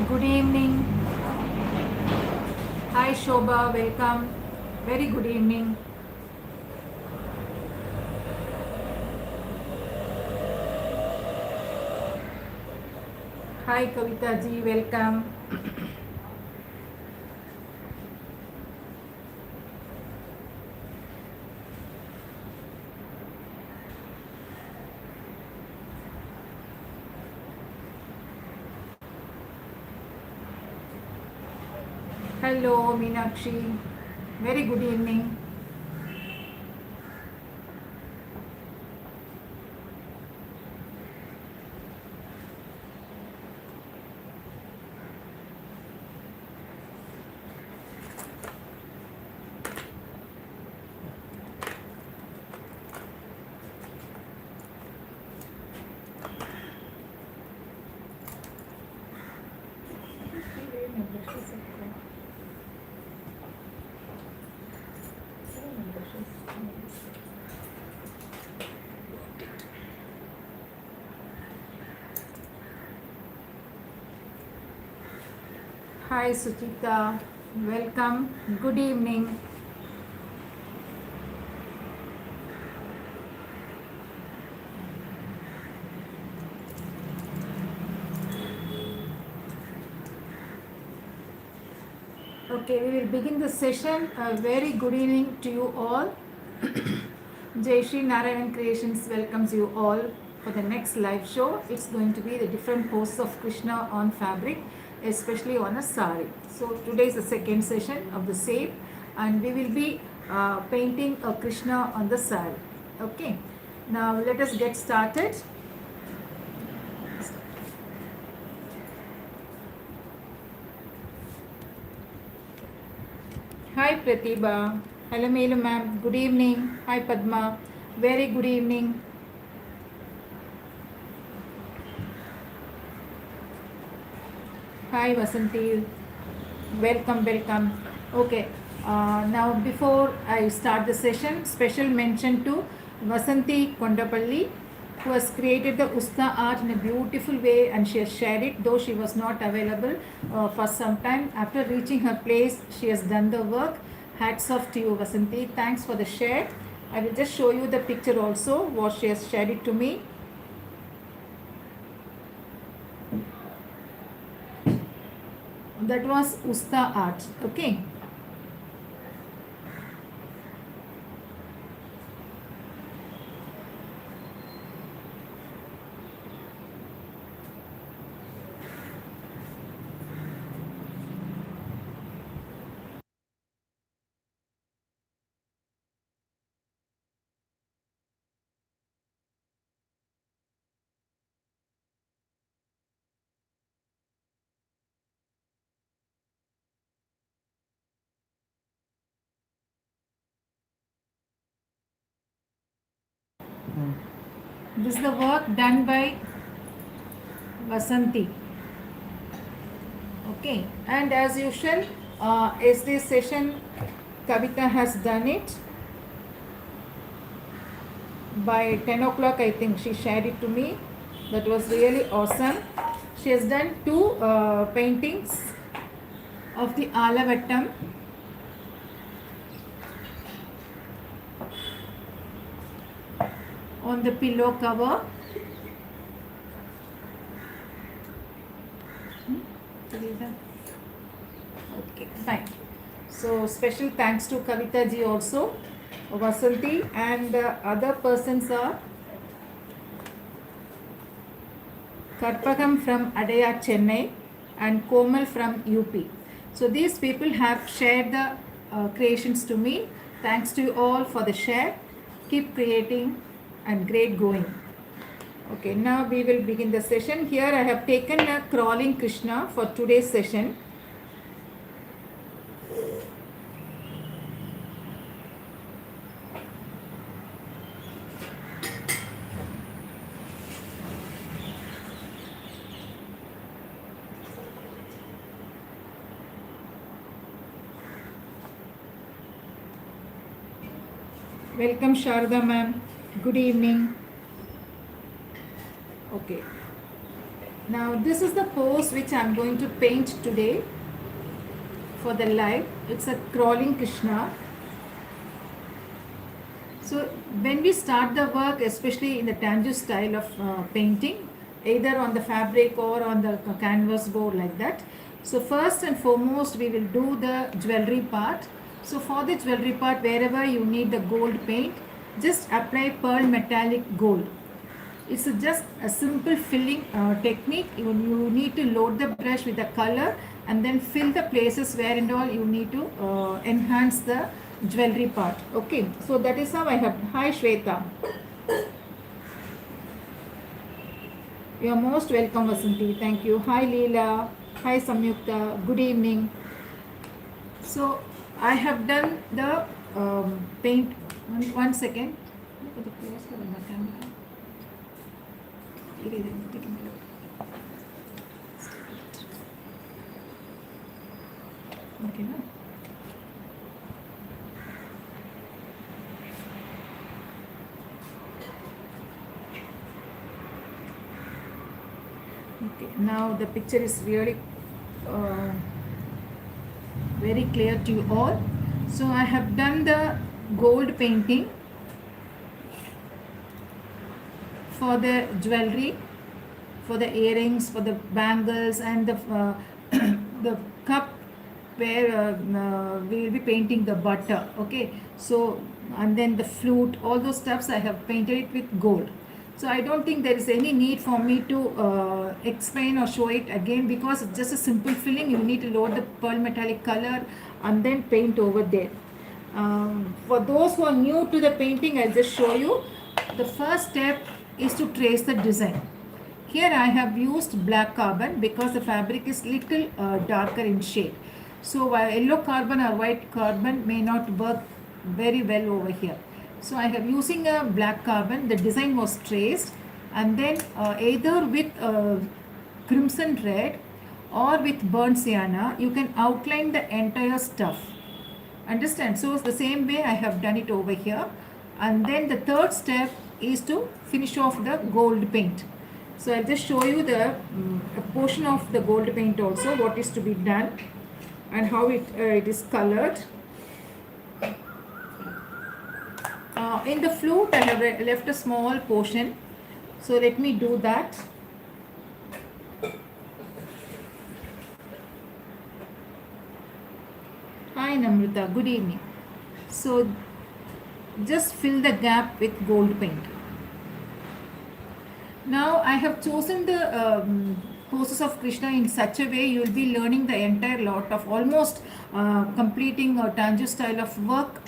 Good evening. Hi Shobha, welcome. Very good evening. Hi Kavita ji, welcome. Hello Meenakshi. Very good evening. Hi Suchita, welcome. Good evening. Okay, we will begin the session. A very good evening to you all. Jai Shri Narayan Creations welcomes you all for the next live show. It's going to be the different poses of Krishna on fabric, especially on a sari. So today is the second session of the same, and we will be painting a Krishna on the sari. Okay, now let us get started. Hi Pratibha. Hello Melu ma'am. Good evening. Hi Padma. Very good evening. Hi Vasanti. Welcome, welcome. Okay, now before I start the session, special mention to Vasanti Kondapalli, who has created the Usta art in a beautiful way, and she has shared it, though she was not available for some time. After reaching her place, she has done the work. Hats off to you, Vasanti. Thanks for the share. I will just show you the picture also, what she has shared it to me. That was Usta art. Okay. This is the work done by Vasanti. Okay, and as usual, this session, Kavita has done it by 10 o'clock. I think she shared it to me. That was really awesome. She has done two paintings of the Alavattam. On the pillow cover. Okay, fine. So special thanks to Kavita ji also, Vasanti, and other persons are Karpagam from Adaya, Chennai, and Komal from UP. So these people have shared the creations to me. Thanks to you all for the share. Keep creating and great going. Okay, now we will begin the session. Here I have taken a crawling Krishna for today's session. Welcome Sharda ma'am. Good evening. Okay. Now this is the pose which I am going to paint today for the live. It's a crawling Krishna. So when we start the work, especially in the Tanju style of painting, either on the fabric or on the canvas board like that. So first and foremost, we will do the jewelry part. So for the jewelry part, wherever you need the gold paint, just apply pearl metallic gold. It's just a simple filling technique. You need to load the brush with the color and then fill the places where and all you need to enhance the jewelry part. Okay, so that is how I have. Hi Shweta, you are most welcome. Vasanti, thank you. Hi Leela, hi Samyukta, good evening. So I have done the paint. One second. Okay, no? Okay, now the picture is really very clear to you all. So I have done the gold painting for the jewelry, for the earrings, for the bangles, and the the cup where we will be painting the butter. Okay, so and then the flute, all those stuffs I have painted it with gold. So I don't think there is any need for me to explain or show it again, because it's just a simple filling. You need to load the pearl metallic color and then paint over there. For those who are new to the painting, I'll just show you. The first step is to trace the design. Here I have used black carbon because the fabric is little darker in shade. So yellow carbon or white carbon may not work very well over here. So I have using a black carbon. The design was traced, and then either with crimson red or with burnt sienna, you can outline the entire stuff. Understand? So it's the same way I have done it over here. And then the third step is to finish off the gold paint. So I'll just show you the a portion of the gold paint also, what is to be done and how it is colored. In the flute I have left a small portion, so let me do that. Hi Namrita, good evening. So just fill the gap with gold paint. Now I have chosen the poses of Krishna in such a way you will be learning the entire lot of almost completing a Tanju style of work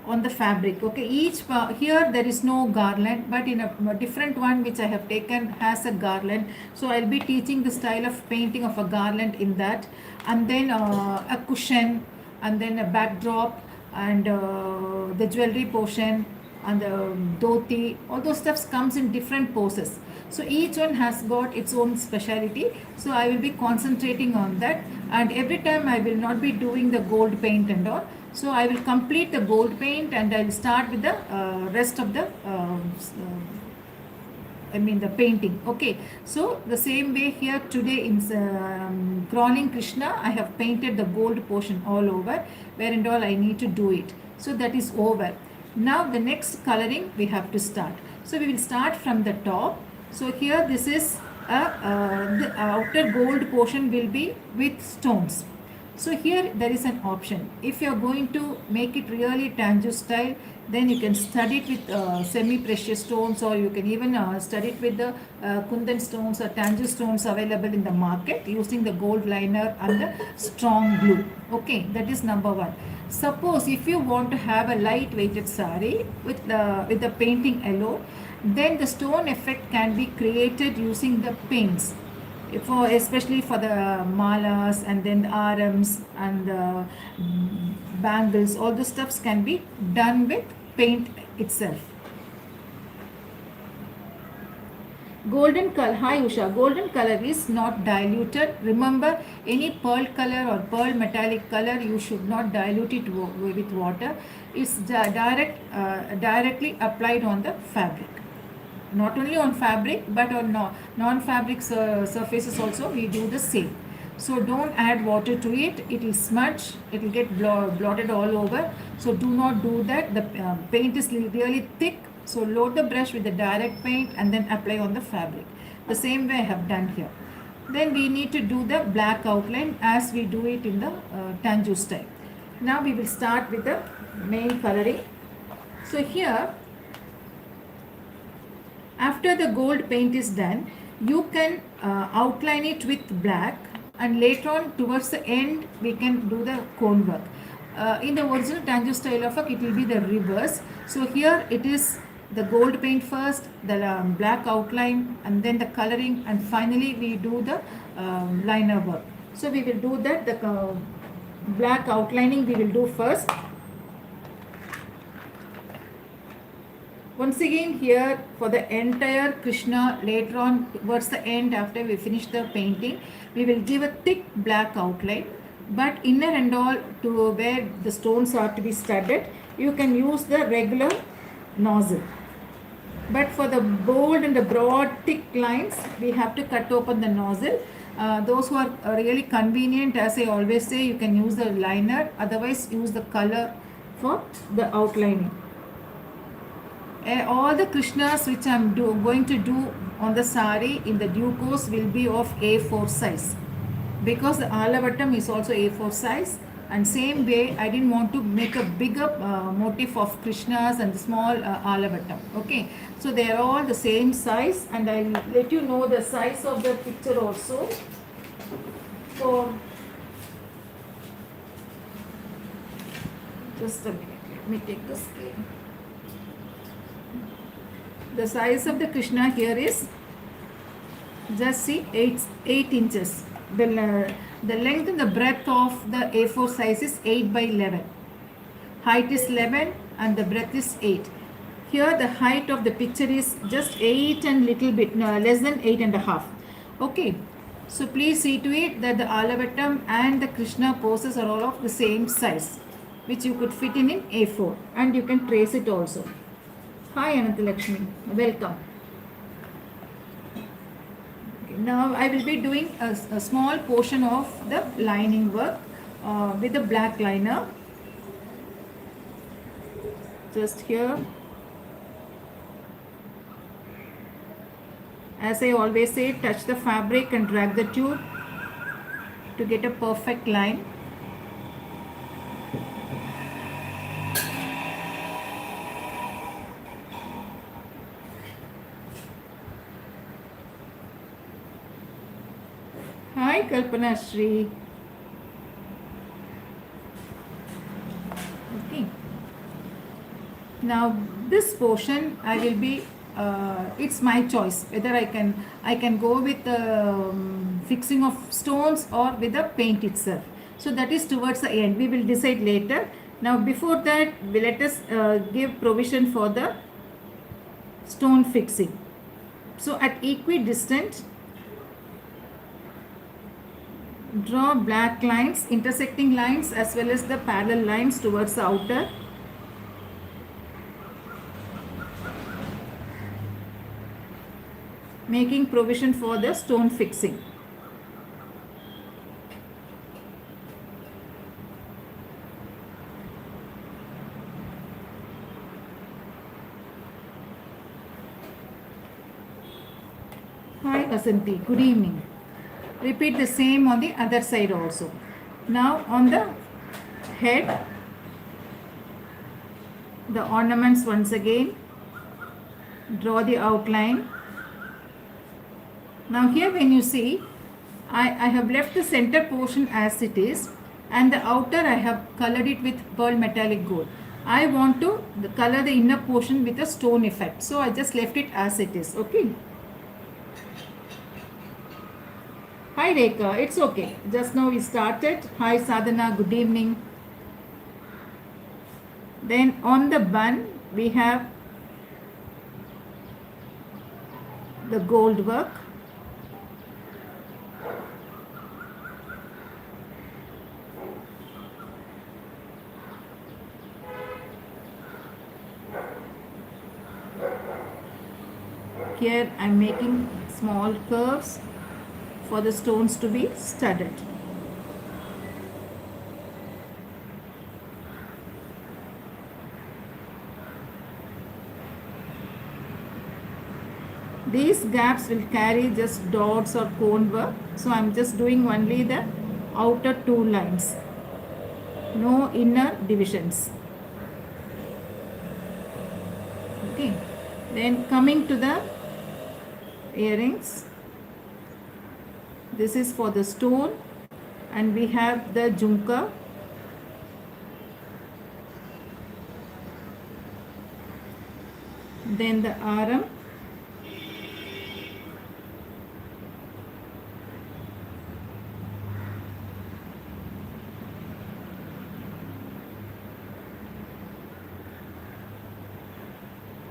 on the fabric. Okay, each here there is no garland, but in a different one which I have taken has a garland. So I'll be teaching the style of painting of a garland in that, and then a cushion, and then a backdrop, and the jewelry portion, and the dhoti. All those stuffs comes in different poses. So each one has got its own speciality. So I will be concentrating on that, and every time I will not be doing the gold paint and all. So I will complete the gold paint and I will start with the rest of the the painting. Okay, so the same way here today in crawling Krishna, I have painted the gold portion all over, where and all I need to do it. So that is over. Now the next coloring we have to start. So we will start from the top. So here this is the outer gold portion will be with stones. So here there is an option. If you are going to make it really Tanju style, then you can stud it with semi-precious stones, or you can even stud it with the Kundan stones or Tanju stones available in the market using the gold liner and the strong glue. Okay, that is number one. Suppose if you want to have a light weighted saree with the painting alone, then the stone effect can be created using the paints. Especially for the malas and then the RMs and the bangles, all the stuffs can be done with paint itself. Golden color, hi Usha, golden color is not diluted. Remember, any pearl color or pearl metallic color, you should not dilute it with water. It's directly applied on the fabric. not only on fabric but on non-fabric surfaces also we do the same. So don't add water to it, it will smudge, it will get blotted all over. So do not do that. The paint is really thick, so load the brush with the direct paint and then apply on the fabric. The same way I have done here. Then we need to do the black outline as we do it in the Tanju style. Now we will start with the main coloring. So here, after the gold paint is done, you can outline it with black, and later on towards the end we can do the cone work. In the original Tanju style of work, it will be the reverse. So here it is the gold paint first, the black outline, and then the coloring, and finally we do the liner work. So we will do that. The black outlining we will do first. Once again, here for the entire Krishna, later on towards the end after we finish the painting, we will give a thick black outline, but inner and all to where the stones are to be studded, you can use the regular nozzle. But for the bold and the broad thick lines, we have to cut open the nozzle. Those who are really convenient, as I always say, you can use the liner, otherwise use the color for the outlining. All the Krishnas which I am going to do on the sari in the due course will be of A4 size, because the alavattam is also A4 size, and same way I didn't want to make a bigger motif of Krishnas and the small alavattam. Okay, so they are all the same size, and I will let you know the size of the picture also. So just a minute, let me take the scale. The size of the Krishna here is, just see, 8 inches. The length and the breadth of the A4 size is 8 by 11. Height is 11 and the breadth is 8. Here the height of the picture is just 8 and little bit, less than 8.5. Okay. So please see to it that the alavattam and the Krishna poses are all of the same size, which you could fit in A4, and you can trace it also. Hi Anantalakshmi, welcome. Okay, now I will be doing a small portion of the lining work with the black liner. Just here. As I always say, touch the fabric and drag the tube to get a perfect line. Hi Kalpana Shri. Okay. Now this portion I will be it's my choice whether I can go with the fixing of stones or with the paint itself. So that is towards the end. We will decide later. Now before that, let us give provision for the stone fixing. So at equidistant, draw black lines, intersecting lines as well as the parallel lines towards the outer. Making provision for the stone fixing. Hi Vasanti, good evening. Repeat the same on the other side also. Now on the head, the ornaments once again, draw the outline. Now here when you see, I have left the center portion as it is, and the outer I have colored it with pearl metallic gold. I want to color the inner portion with a stone effect, so I just left it as it is. Okay. Hi Rekha, it's okay. Just now we started. Hi Sadhana, good evening. Then on the bun we have the gold work. here I am making small curves for the stones to be studded. These gaps will carry just dots or cone work, so I am just doing only the outer two lines, no inner divisions. Okay, then coming to the earrings, this is for the stone, and we have the jhumka, then the aram,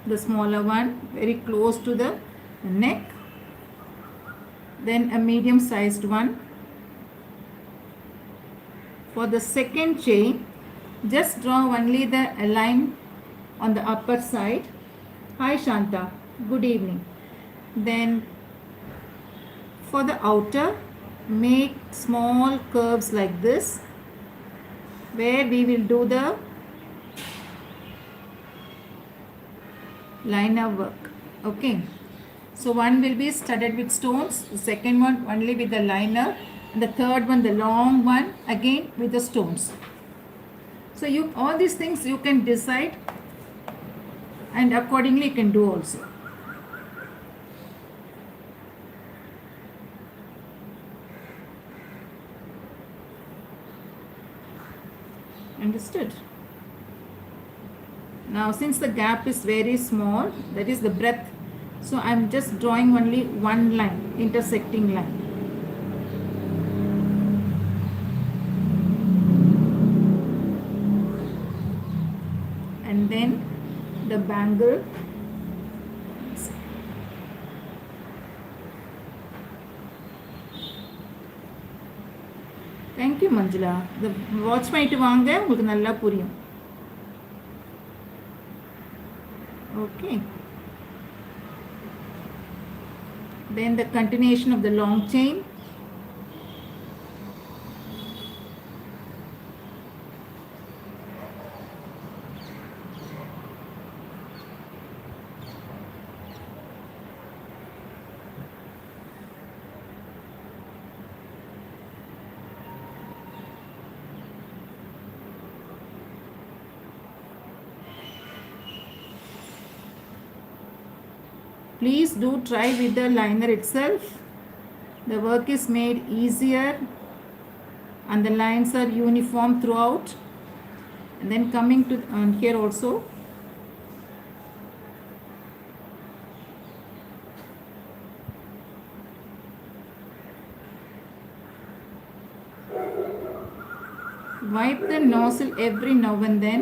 the smaller one very close to the neck, then a medium sized one. For the second chain, just draw only the line on the upper side. Hi Shanta, good evening. Then for the outer, make small curves like this, where we will do the liner work. Okay, so one will be studded with stones, the second one only with the liner, and the third one, the long one, again with the stones. So you, all these things you can decide, and accordingly you can do also. Understood? Now since the gap is very small, that is the breadth, so I am just drawing only one line, intersecting line. And then the bangle, thank you Manjula, the watch பண்ணிட்டு வாங்க, உங்களுக்கு நல்லா புரியும். Okay, then the continuation of the long chain, please do try with the liner itself. The work is made easier and the lines are uniform throughout. And then coming to here also, wipe the nozzle every now and then.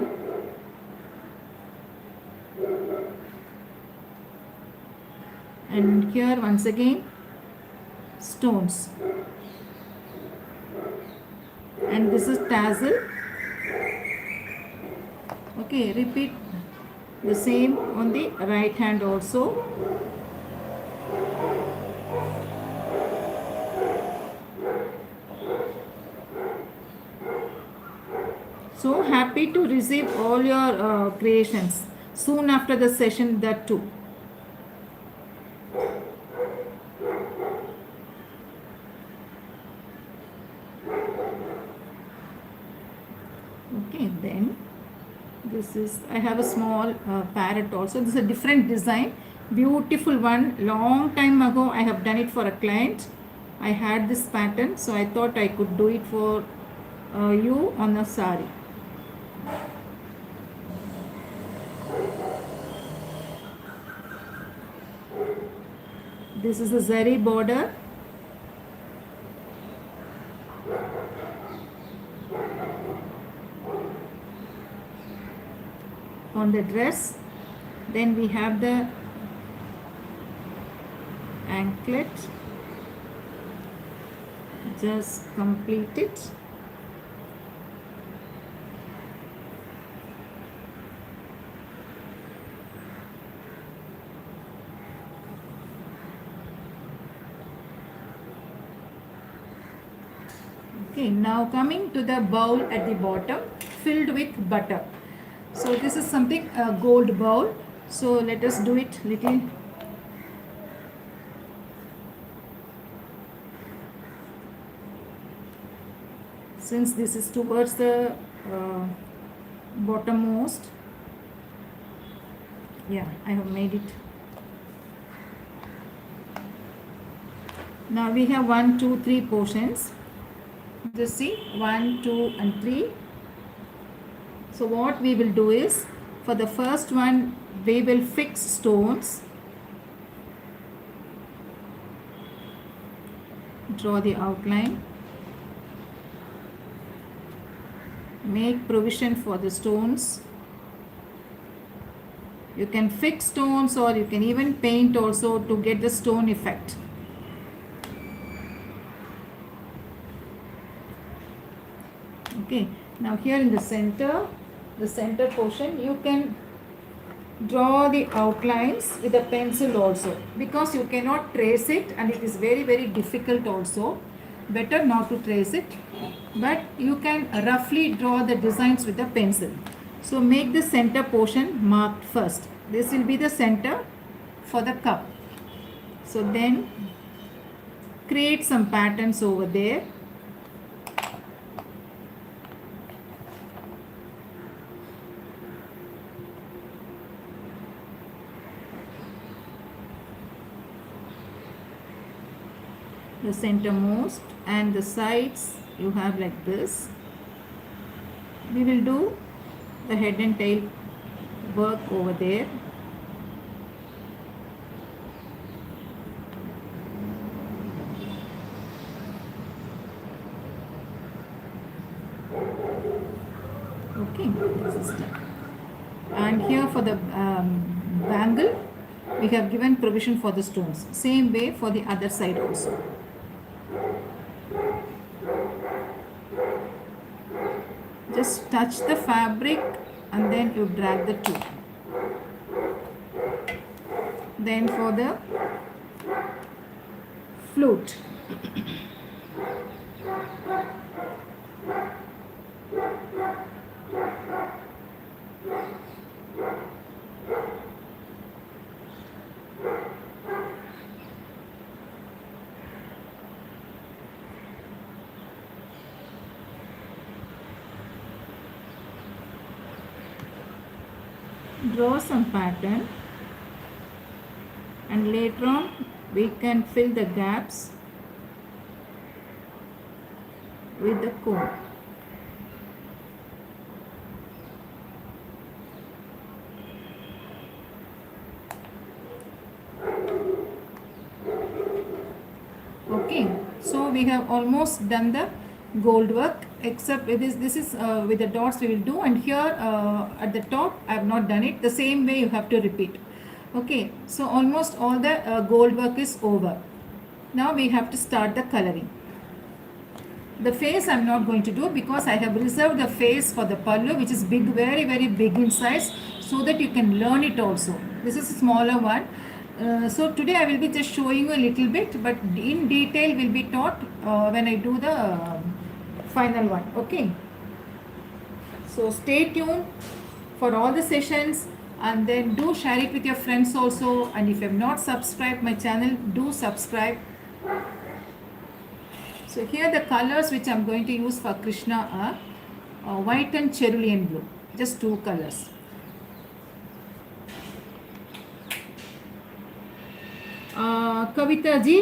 And here once again stones, and this is tassel. Okay, repeat the same on the right hand also. So happy to receive all your creations soon after the session, that too. Okay, then this is, I have a small parrot also. This is a different design, beautiful one. Long time ago I have done it for a client. I had this pattern, so I thought I could do it for you on a sari. This is the zari border. On the dress, then we have the anklet, just complete it. Okay, now coming to the bowl at the bottom filled with butter. So this is something a gold bowl. So let us do it little. Since this is towards the bottommost, yeah, I have made it. Now we have 1, 2, 3 portions. Just see 1, 2 and 3. So what we will do is, for the first one we will fix stones. Draw the outline. Make provision for the stones. You can fix stones or you can even paint also to get the stone effect. Okay, now here in the center portion, you can draw the outlines with a pencil also, because you cannot trace it and it is very, very difficult also. Better not to trace it, but you can roughly draw the designs with the pencil. So make the center portion marked first. This will be the center for the cup. So then create some patterns over there. The centermost and the sides you have like this. We will do the head and tail work over there. Okay, this is done. And here for the bangle, we have given provision for the stones. Same way for the other side also. Just touch the fabric and then you drag the two. Then for the flute, draw some pattern and later on we can fill the gaps with the cone. Okay, so we have almost done the gold work, except with this is with the dots we will do, and here at the top I have not done it. The same way you have to repeat. Okay, so almost all the gold work is over. Now we have to start the coloring. The face I am not going to do because I have reserved the face for the pallu, which is big, very, very big in size, so that you can learn it also. This is a smaller one. So today I will be just showing you a little bit, but in detail will be taught when I do the final one. Okay. So stay tuned for all the sessions, and then do share it with your friends also. And if you have not subscribed my channel, do subscribe. So here the colors which I am going to use for Krishna are white and cerulean blue. Just two colors. Kavita ji,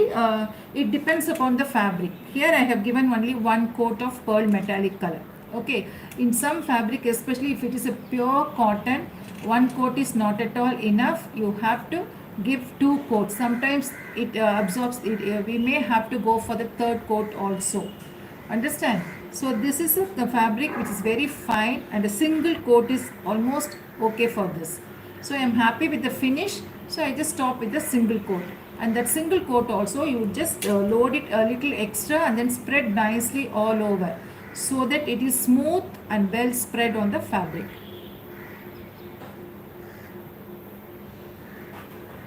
it depends upon the fabric. Here I have given only one coat of pearl metallic color. Okay, in some fabric, especially if it is a pure cotton, one coat is not at all enough. You have to give two coats. Sometimes it absorbs it. We may have to go for the third coat also. Understand? So this is the fabric which is very fine, and a single coat is almost okay for this. So I am happy with the finish. So I just stop with the single coat. And that single coat also, you just load it a little extra and then spread nicely all over, so that it is smooth and well spread on the fabric.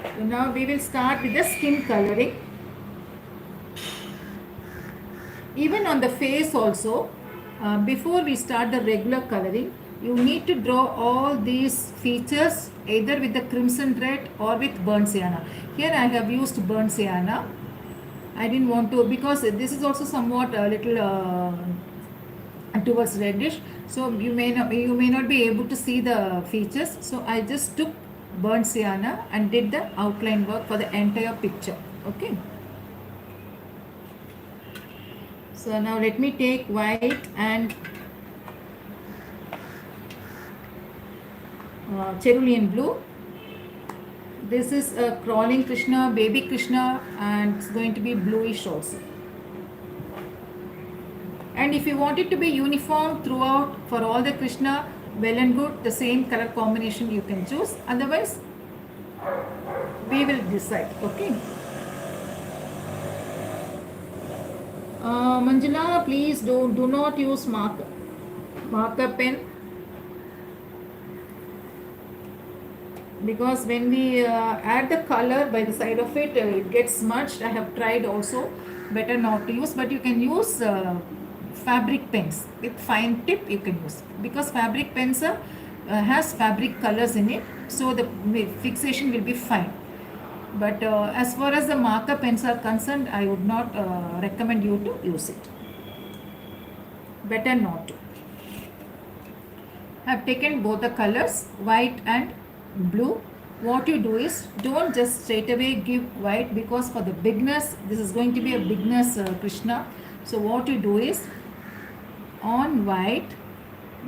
So now we will start with the skin coloring. Even on the face also, before we start the regular coloring, you need to draw all these features either with the crimson red or with burnt sienna. Here I have used burnt sienna. I didn't want to, because this is also somewhat a little towards reddish, so you may not be able to see the features. So I just took burnt sienna and did the outline work for the entire picture. Okay. So now let me take white and cerulean blue. This is a crawling Krishna, baby Krishna, and it's going to be bluish also. And if you want it to be uniform throughout for all the Krishna, well and good, the same color combination you can choose. Otherwise, we will decide. Okay. Manjula, please do not use marker pen, because when we add the color by the side of it, it gets smudged. I have tried also, better not to use, but you can use fabric pens with fine tip. You can use, because fabric pens has fabric colors in it, so the fixation will be fine. But as far as the marker pens are concerned, I would not recommend you to use it. Better not to. I have taken both the colors, white and blue. What you do is, don't just straight away give white, because for the beginners, this is going to be a beginner's Krishna. So what you do is, on white,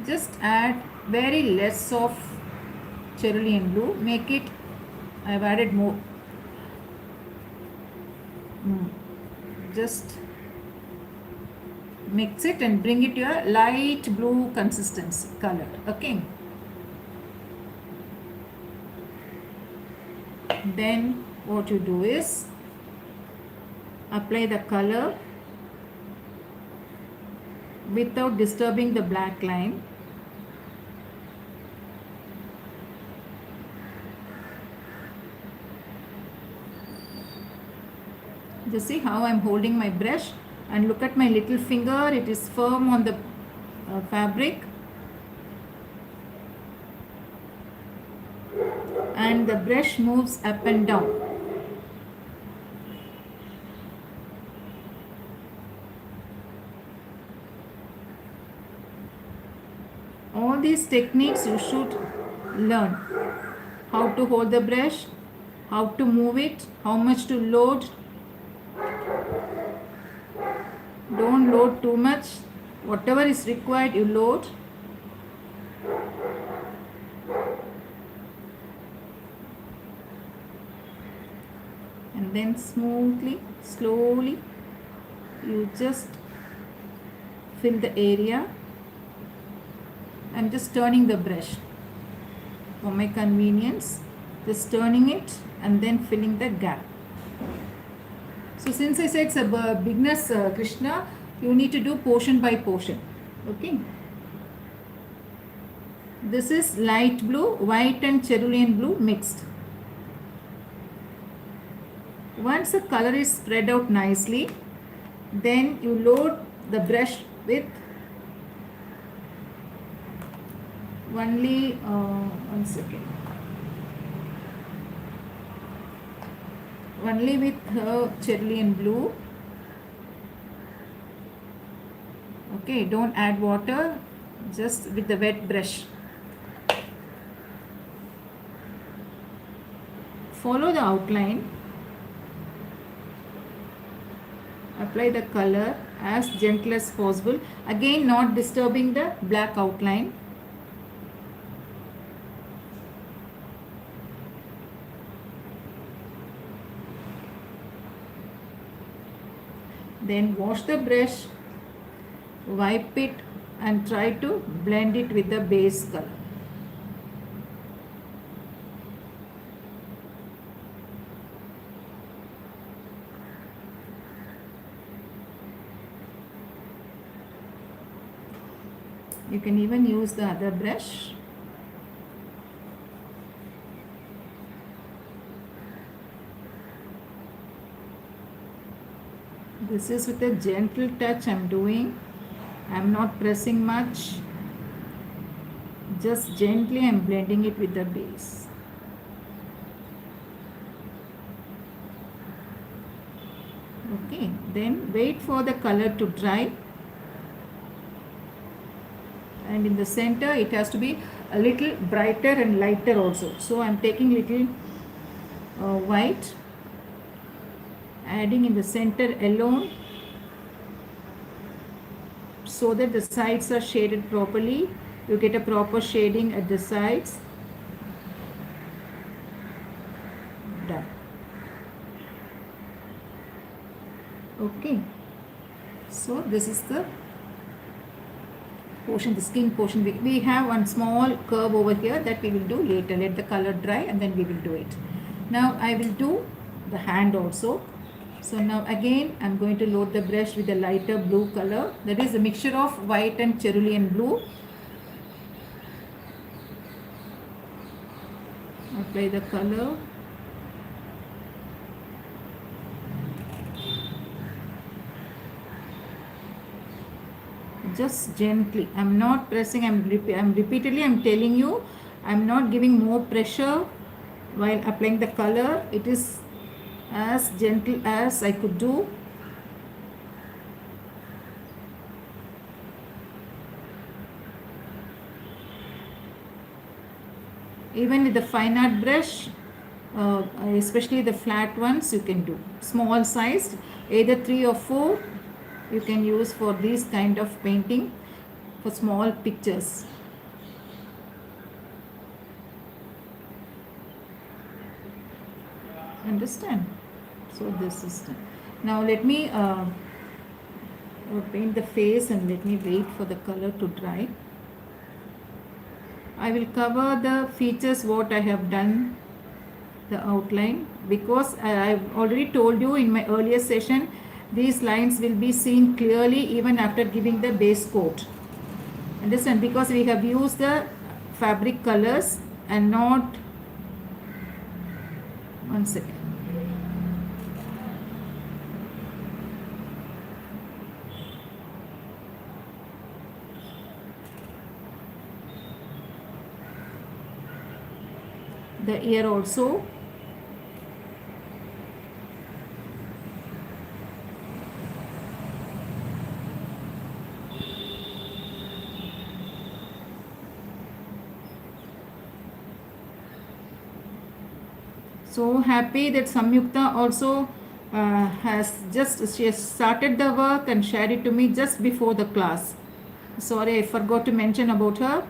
just add very less of cerulean blue. Make it, I have added more. Just mix it and bring it to a light blue consistency color. Okay. Then what you do is, apply the color without disturbing the black line. Just see how I am holding my brush, and look at my little finger. It is firm on the fabric, and the brush moves up and down. All these techniques you should learn. How to hold the brush, how to move it, how much to load. Don't load too much. Whatever is required, you load. And then smoothly, slowly, you just fill the area. I'm just turning the brush for my convenience, just turning it and then filling the gap. So since I said it's a beginner's Krishna, you need to do portion by portion. Okay. This is light blue, white and cerulean blue mixed. Once the color is spread out nicely, then you load the brush with only, one second, only with cerulean blue. Okay, don't add water, just with the wet brush. Follow the outline. Apply the color as gentle as possible. Again, not disturbing the black outline. Then wash the brush, wipe it and try to blend it with the base color. You can even use the other brush. This is with a gentle touch I'm doing. I'm not pressing much. Just gently I'm blending it with the base. Okay, then wait for the color to dry. And in the center it has to be a little brighter and lighter also. So I'm taking little white, adding in the center alone, so that the sides are shaded properly. You get a proper shading at the sides. Done. Okay, so this is the portion, the skin portion. We have one small curve over here that we will do later. Let the color dry and then we will do it. Now I will do the hand also. So now again I'm going to load the brush with a lighter blue color, that is a mixture of white and cerulean blue. Apply the color. Just gently. I'm not pressing. I'm repeatedly I'm telling you, I'm not giving more pressure while applying the color. It is as gentle as I could do. Even with the fine art brush, especially the flat ones, you can do small sized, either 3 or 4 you can use for this kind of painting, for small pictures. Understand? So this is done. Now let me paint the face and let me wait for the color to dry. I will cover the features what I have done, the outline, because I have already told you in my earlier session, these lines will be seen clearly even after giving the base coat. Understand? Because we have used the fabric colors and not, one second. The ear also. So happy that Samyukta also she has started the work and shared it to me just before the class. Sorry, I forgot to mention about her.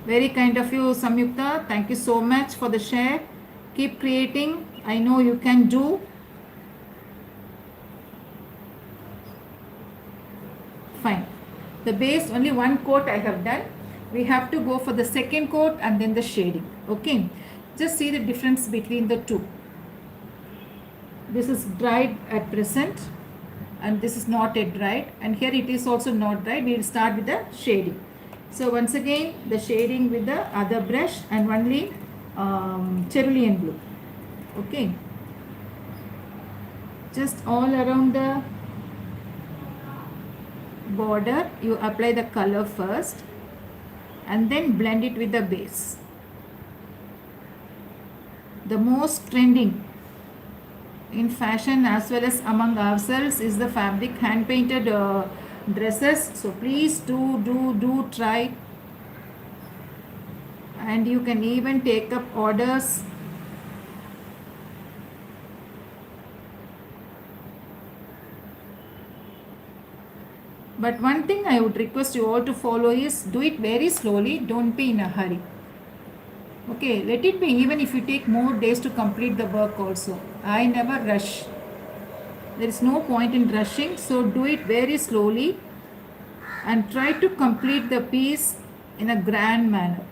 Very kind of you, Samyukta. Thank you so much for the share. Keep creating. I know you can do. Fine. The base, only one coat I have done. We have to go for the second coat and then the shading. Okay. Just see the difference between the two. This is dried at present and this is not yet dried, and here it is also not dried. We will start with the shading. So once again the shading with the other brush and only cerulean blue. Okay. Just all around the border you apply the color first and then blend it with the base. The most trending in fashion as well as among ourselves is the fabric hand painted dresses. So please do try, and you can even take up orders. But one thing I would request you all to follow is do it very slowly. Don't be in a hurry. Okay, let it be, even if you take more days to complete the work also. I never rush. There is no point in rushing. So do it very slowly and try to complete the piece in a grand manner.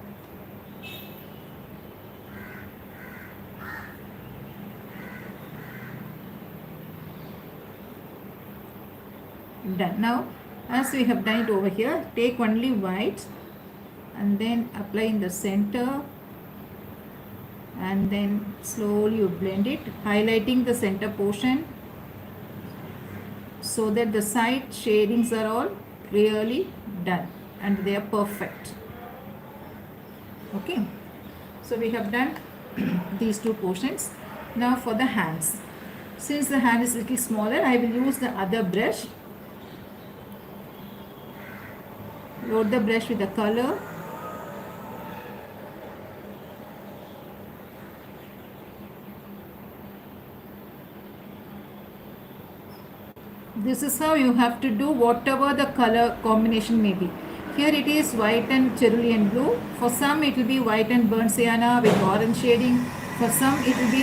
Done. Now, as we have done it over here, take only white and then apply in the center. and then slowly you blend it, highlighting the center portion so that the side shadings are all really done and they are perfect. Okay, so we have done these two portions. Now for the hands, since the hand is little smaller, I will use the other brush. Load the brush with the color. This is how you have to do whatever the color combination may be. Here it is white and cerulean blue. For some it will be white and burnt sienna with orange shading. For some it will be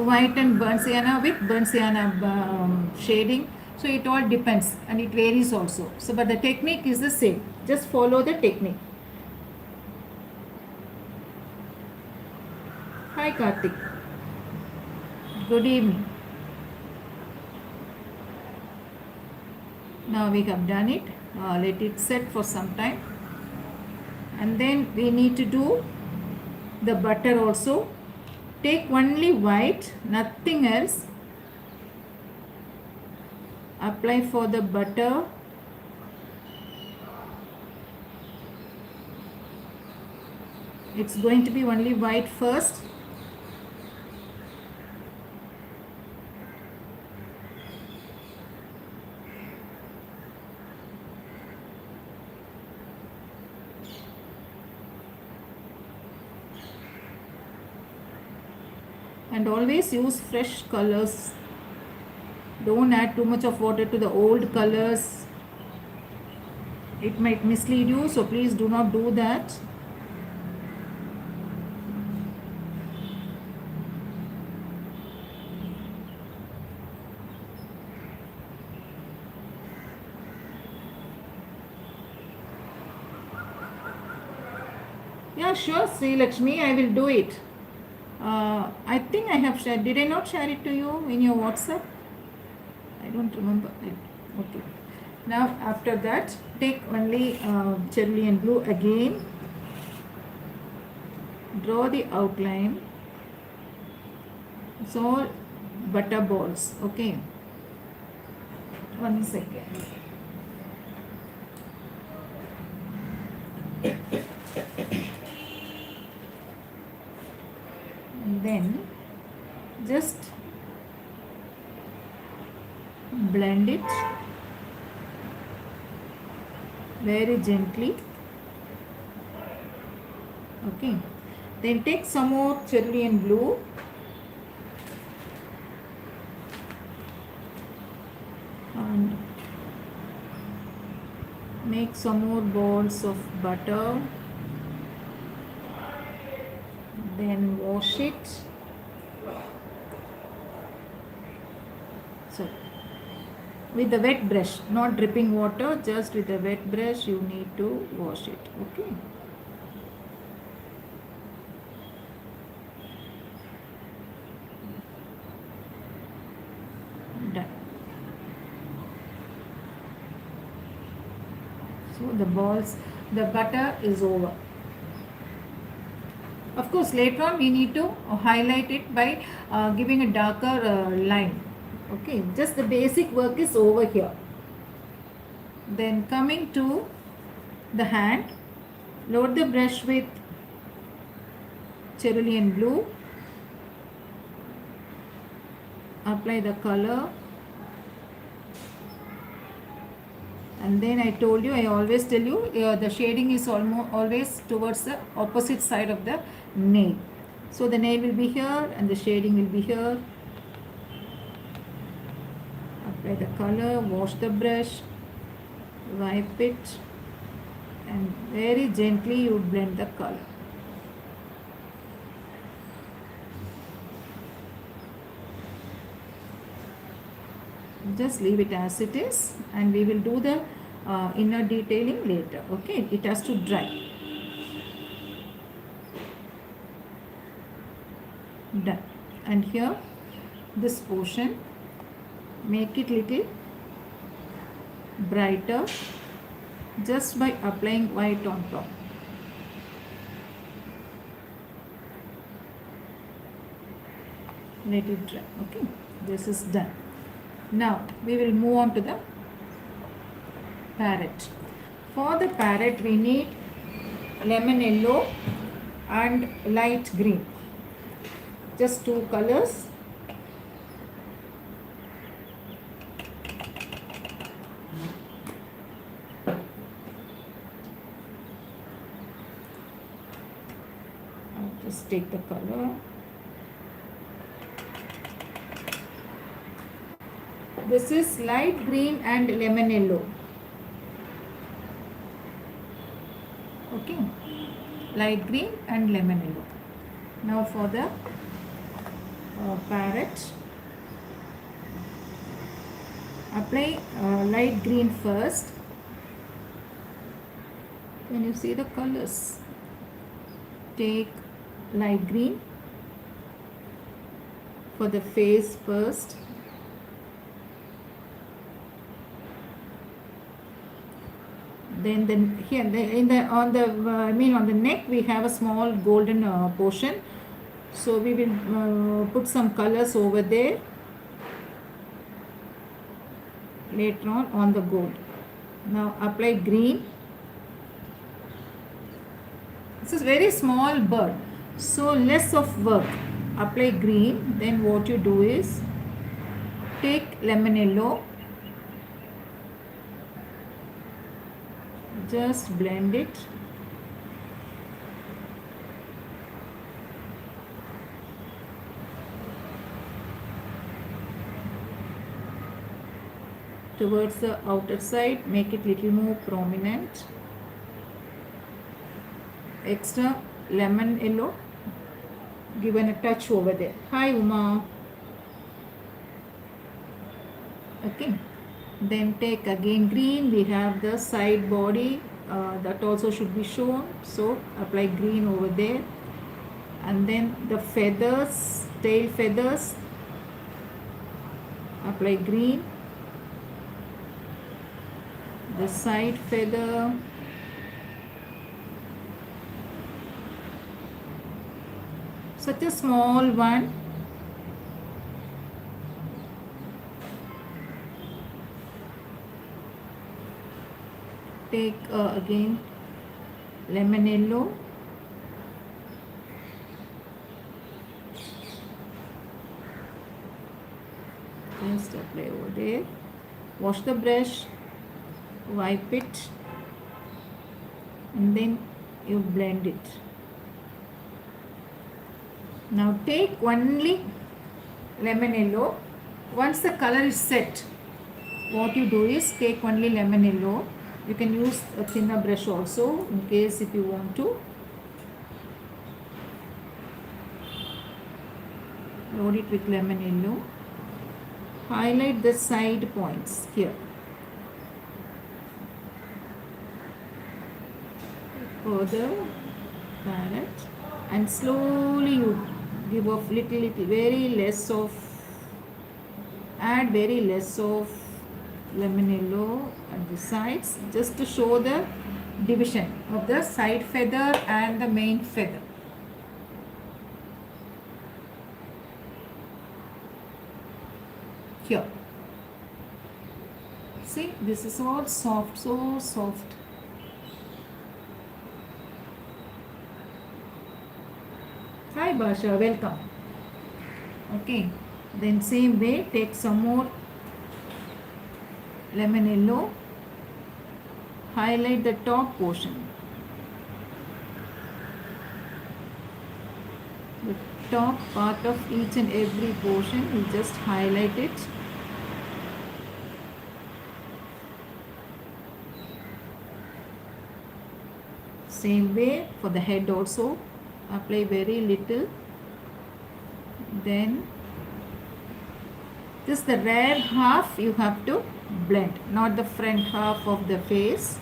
white and burnt sienna with burnt sienna shading. So it all depends and it varies also. So but the technique is the same. Just follow the technique. Hi Karthik. Good evening. Now we have done it. Let it set for some time. And then we need to do the butter also. Take only white, nothing else. Apply for the butter. It's going to be only white first. And always use fresh colors. Don't add too much of water to the old colors. It might mislead you, so please do not do that. Yeah, sure, Sri Lakshmi, I will do it. I think I have shared. Did I not share it to you in your WhatsApp? I don't remember. Okay. Now after that, take only cerulean blue again. Draw the outline. It's all butter balls. Okay. 1 second. And then just blend it very gently. Okay, then take some more cerulean blue and make some more balls of butter. Then wash it. So with the wet brush, not dripping water, just with the wet brush you need to wash it. Okay. Done. So the balls, the butter is over. Of course, later on we need to highlight it by giving a darker line. Okay, just the basic work is over here. Then coming to the hand, load the brush with cerulean blue, apply the color, and then I told you, I always tell you, the shading is always towards the opposite side of the nail. So the nail will be here and the shading will be here. Apply the color, wash the brush, wipe it, and very gently you blend the color. Just leave it as it is and we will do the inner detailing later. Okay, it has to dry. Done. And here this portion, make it little brighter just by applying white on top. let it dry. Okay, this is done. Now we will move on to the parrot. For the parrot we need lemon yellow and light green, just two colors. I'll just take the color. This is light green and lemon yellow. Okay, light green and lemon yellow. Now for the parrot, apply light green first. Can you see the colors? Take light green for the face first. Then here on the neck we have a small golden portion, so we will put some colors over there later on the gold. Now apply green. This is very small bird, so less of work. Apply green. Then what you do is take lemon yellow, just blend it. Towards the outer side, make it little more prominent. Extra lemon yellow, given a touch over there. Hi Uma. Okay, then take again green. We have the side body that also should be shown, so apply green over there. And then the feathers, tail feathers, apply green. The side feather, such a small one. Take again lemon yellow, just apply over there. Wash the brush, wipe it, and then you blend it. Now take only lemon yellow. Once the color is set, what you do is take only lemon yellow. You can use a thinner brush also in case if you want to. Load it with lemon yellow. Highlight the side points here. Further parrot, and slowly you give off little, very less of, add very less of lemon yellow at the sides, just to show the division of the side feather and the main feather. Here, see, this is all soft, so soft. Hi Basha, welcome. Okay, then same way, take some more lemon yellow, highlight the top portion. The top part of each and every portion, you just highlight it. Same way for the head also, apply very little. Then just the rear half you have to blend, not the front half of the face,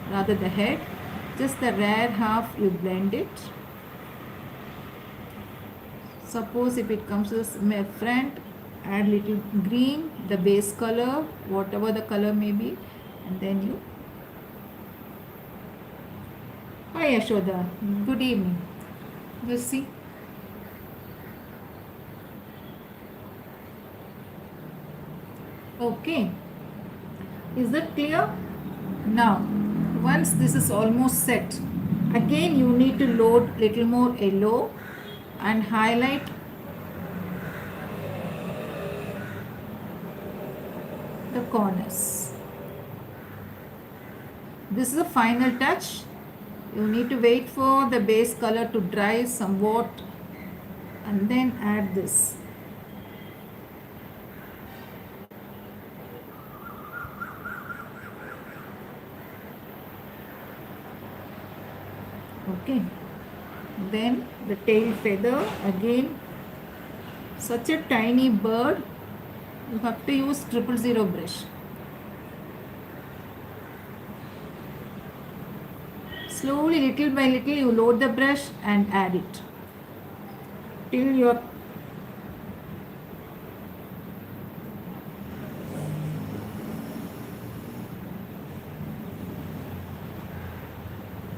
rather the head. Just the rear half you blend it. Suppose if it comes to the front, add little green, the base color, whatever the color may be, and then you. Hi Yashoda, good evening. You see, Okay, is that clear? Now, once this is almost set, again you need to load little more yellow and highlight the corners. This is the final touch. You need to wait for the base color to dry somewhat and then add this. Okay, then the tail feather, again such a tiny bird, you have to use 000 brush. Slowly, little by little, you load the brush and add it till you're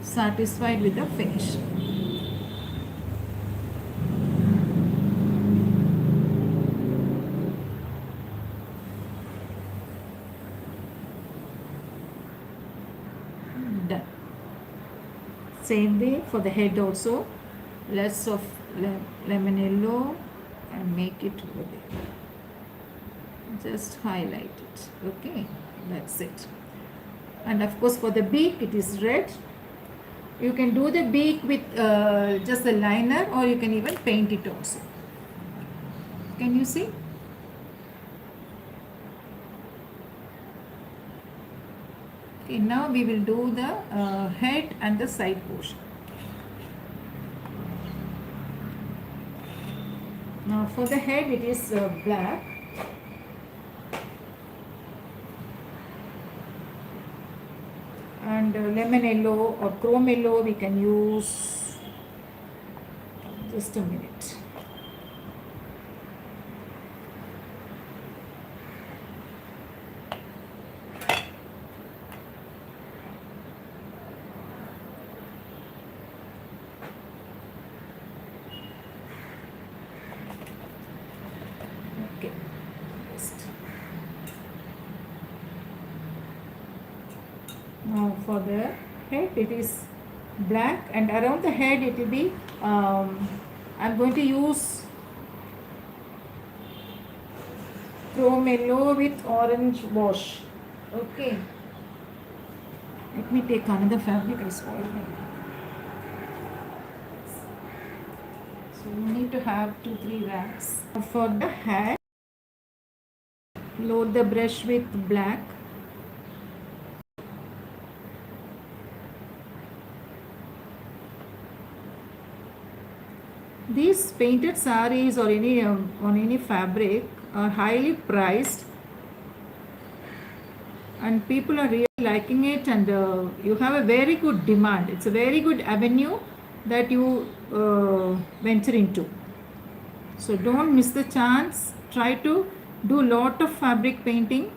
satisfied with the finish. Done. Same way for the head also. Less of lemon yellow and make it over there. Just highlight it. Okay, that's it. And of course for the beak it is red. You can do the beak with just the liner, or you can even paint it also. Can you see? Okay, now we will do the head and the side portion. Now for the head it is black. And lemon yellow or chrome yellow we can use. Just a minute. Okay, just. Now for the head it is black, and around the head it will be I'm going to use chrome yellow with orange wash. Okay, let me take another fabric. I spoiled my. So you need to have 2-3 rags. For the hat, load the brush with black. These painted sarees or any on any fabric are highly priced, and people are really liking it, and you have a very good demand. It's a very good avenue that you venture into. So don't miss the chance. Try to do lot of fabric painting.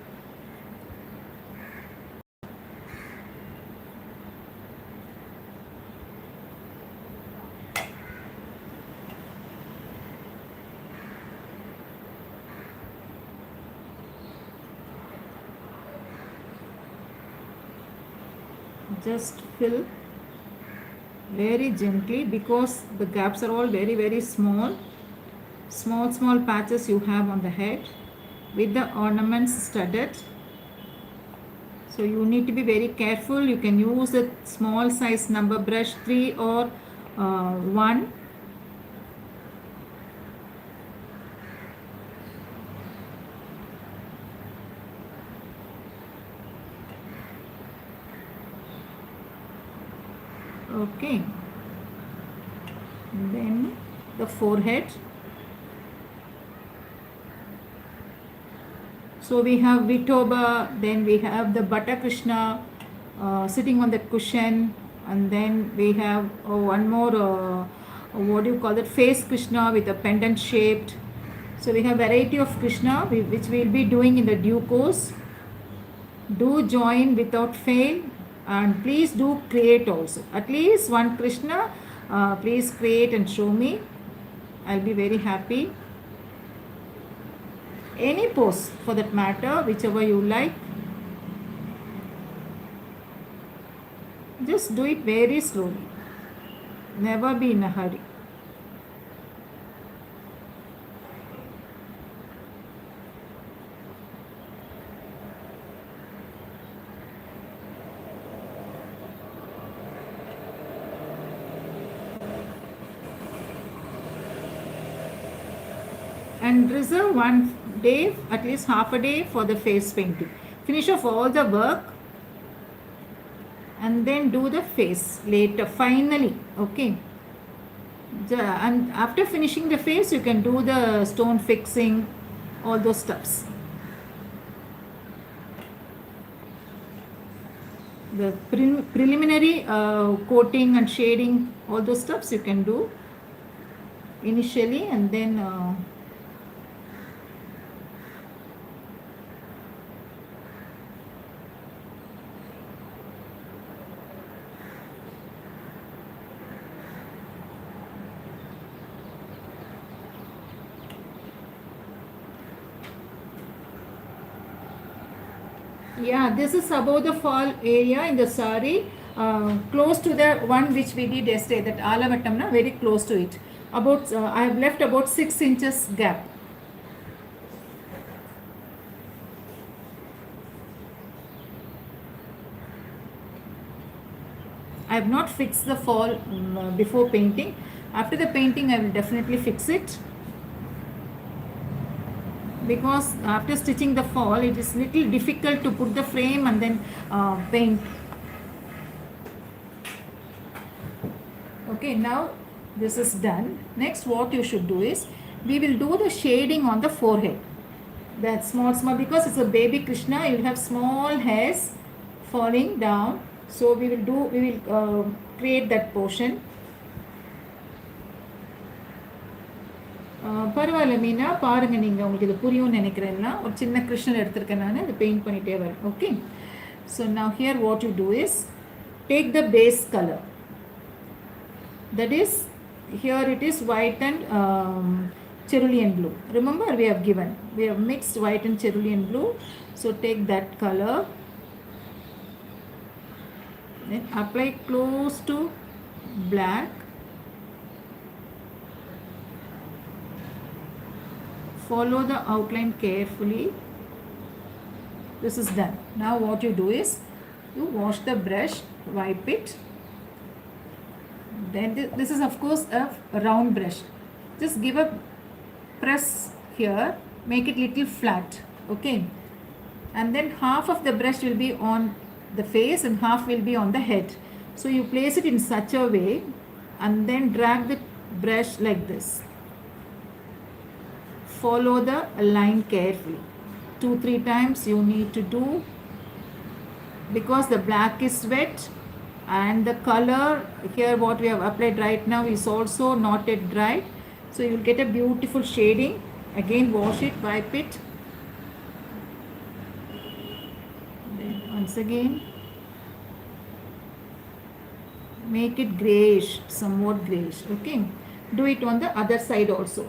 Just fill very gently, because the gaps are all very small patches you have on the head with the ornaments studded. So you need to be very careful. You can use a small size number brush, 3 or 1. Okay, and then the forehead. So we have Vitoba, then we have the Butter Krishna sitting on the cushion, and then we have one more what do you call it, face Krishna with a pendant shaped. So we have variety of Krishna which we will be doing in the due course. Do join without fail, and please do create also. At least one Krishna, please create and show me. I'll be very happy. any pose for that matter, whichever you like. Just do it very slowly. Never be in a hurry. And reserve one day, at least half a day, for the face painting. Finish off all the work and then do the face later, finally. Okay. And after finishing the face, you can do the stone fixing, all those stuffs. The preliminary coating and shading, all those stuffs you can do initially, and then yeah, this is above the fall area in the saree, close to the one which we did yesterday, that alavattamna, very close to it. About I have left about 6 inches gap. I have not fixed the fall before painting. After the painting, I will definitely fix it, because after stitching the fall, it is little difficult to put the frame and then paint. Okay, now this is done. Next, what you should do is, we will do the shading on the forehead. That small, because it's a baby Krishna, you will have small hairs falling down. So we will create that portion. பரவாயில்ல மீனா, பாருங்க நீங்கள், உங்களுக்கு இது புரியும்னு நினைக்கிறேன்னா. ஒரு சின்ன கிருஷ்ணன் எடுத்திருக்கேன் நான், இது பெயிண்ட் பண்ணிகிட்டே வரேன். Okay, so now here what you do is, take the base color. That is, here it is white and cerulean blue. Remember, we have mixed white and cerulean blue. So take that color, then apply close to black. Follow the outline carefully. This is done. Now what you do is, you wash the brush, wipe it. Then this is of course a round brush. Just give a press here, make it little flat. Okay, and then half of the brush will be on the face and half will be on the head. So you place it in such a way and then drag the brush like this. Follow the line carefully. 2-3 times you need to do, because the black is wet and the color here what we have applied right now is also not yet dried. So you will get a beautiful shading. Again, wash it, wipe it. Then once again make it grayish, somewhat grayish. Okay, do it on the other side also.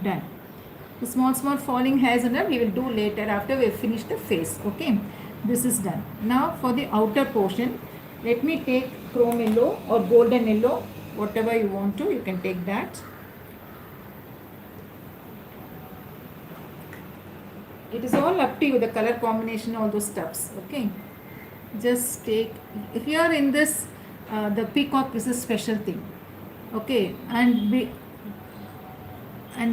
Done. The small falling hairs and we will do later after we have finished the face. Okay, this is done. Now for the outer portion, let me take chrome yellow or golden yellow, whatever you want to, you can take that. It is all up to you, the color combination, all those stuffs. Okay, just take here in this the peacock is a special thing. Okay, and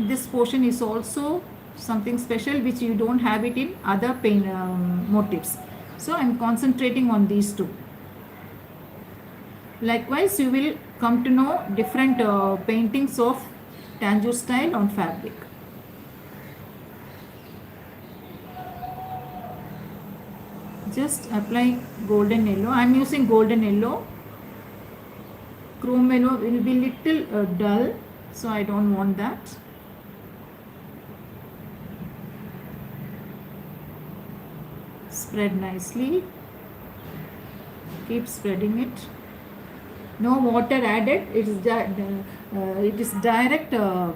this portion is also something special which you don't have it in other paint motifs. So I am concentrating on these two. Likewise, you will come to know different paintings of Tanjore style on fabric. Just apply golden yellow. I am using golden yellow. Chrome yellow will be little dull, so I don't want that. Spread nicely, keep spreading it. No water added, it is direct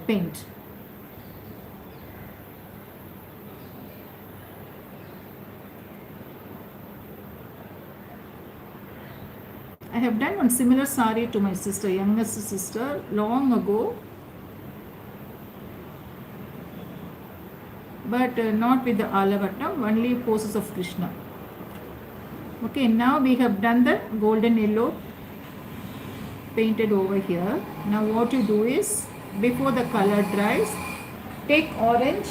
paint. I have done one similar sari to my sister, youngest sister, long ago, but not with the alavattam, only poses of Krishna. Okay, now we have done the golden yellow painted over here. Now what you do is, before the color dries, take orange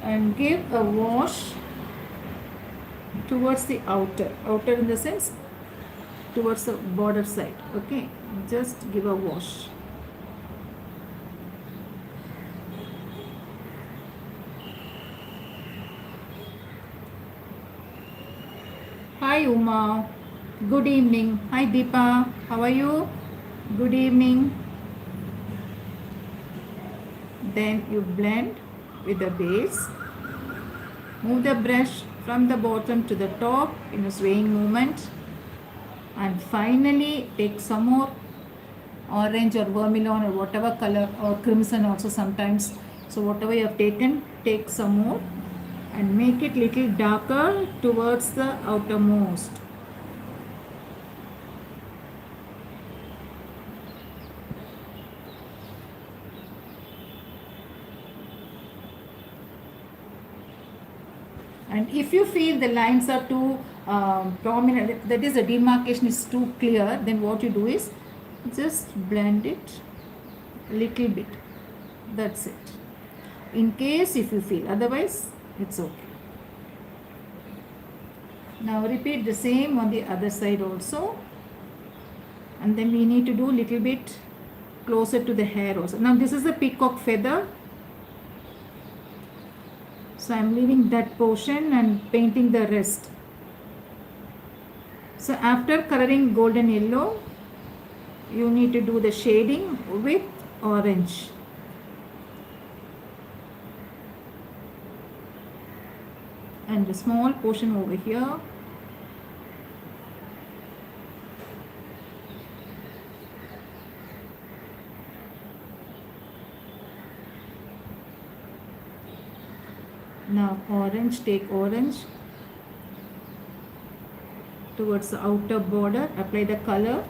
and give a wash towards the outer in the sense towards the border side. Okay, just give a wash. Hi Uma, good evening. Hi Deepa, how are you? Good evening. Then you blend with the base. Move the brush from the bottom to the top in a swaying movement. And finally take some more orange or vermilion or whatever color, or crimson also sometimes. So whatever you have taken, take some more and make it little darker towards the outermost. And if you feel the lines are too prominent, that is the demarcation is too clear, then what you do is just blend it a little bit. That's it. In case if you feel, otherwise it's okay. Now repeat the same on the other side also, and then we need to do a little bit closer to the hair also. Now this is the peacock feather, so I am leaving that portion and painting the rest. So after coloring golden yellow, you need to do the shading with orange. And a small portion over here. Now orange, take orange towards the outer border, apply the color.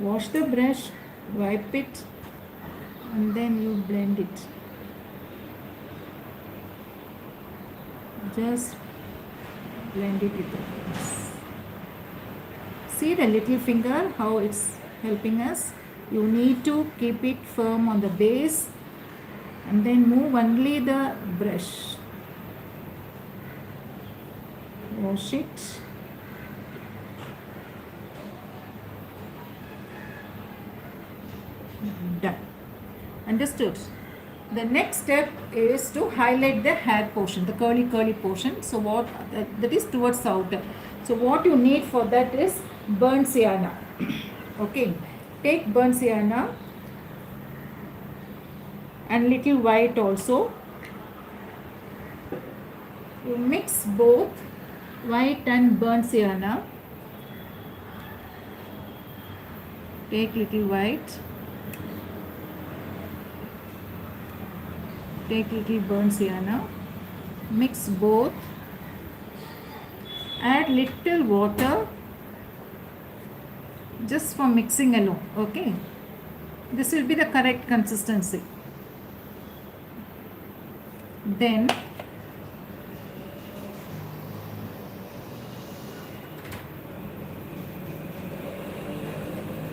Wash the brush, wipe it, and then you blend it. Just blend it with the hands. See the little finger, how it's helping us. You need to keep it firm on the base and then move only the brush. Wash it. Done. Understood? The next step is to highlight the hair portion, the curly portion. So what that is towards the outer. So what you need for that is burnt sienna. Okay, take burnt sienna and little white also. You mix both white and burnt sienna. Take little white. Take little burnt sienna, mix both, add little water just for mixing alone. Okay, this will be the correct consistency. Then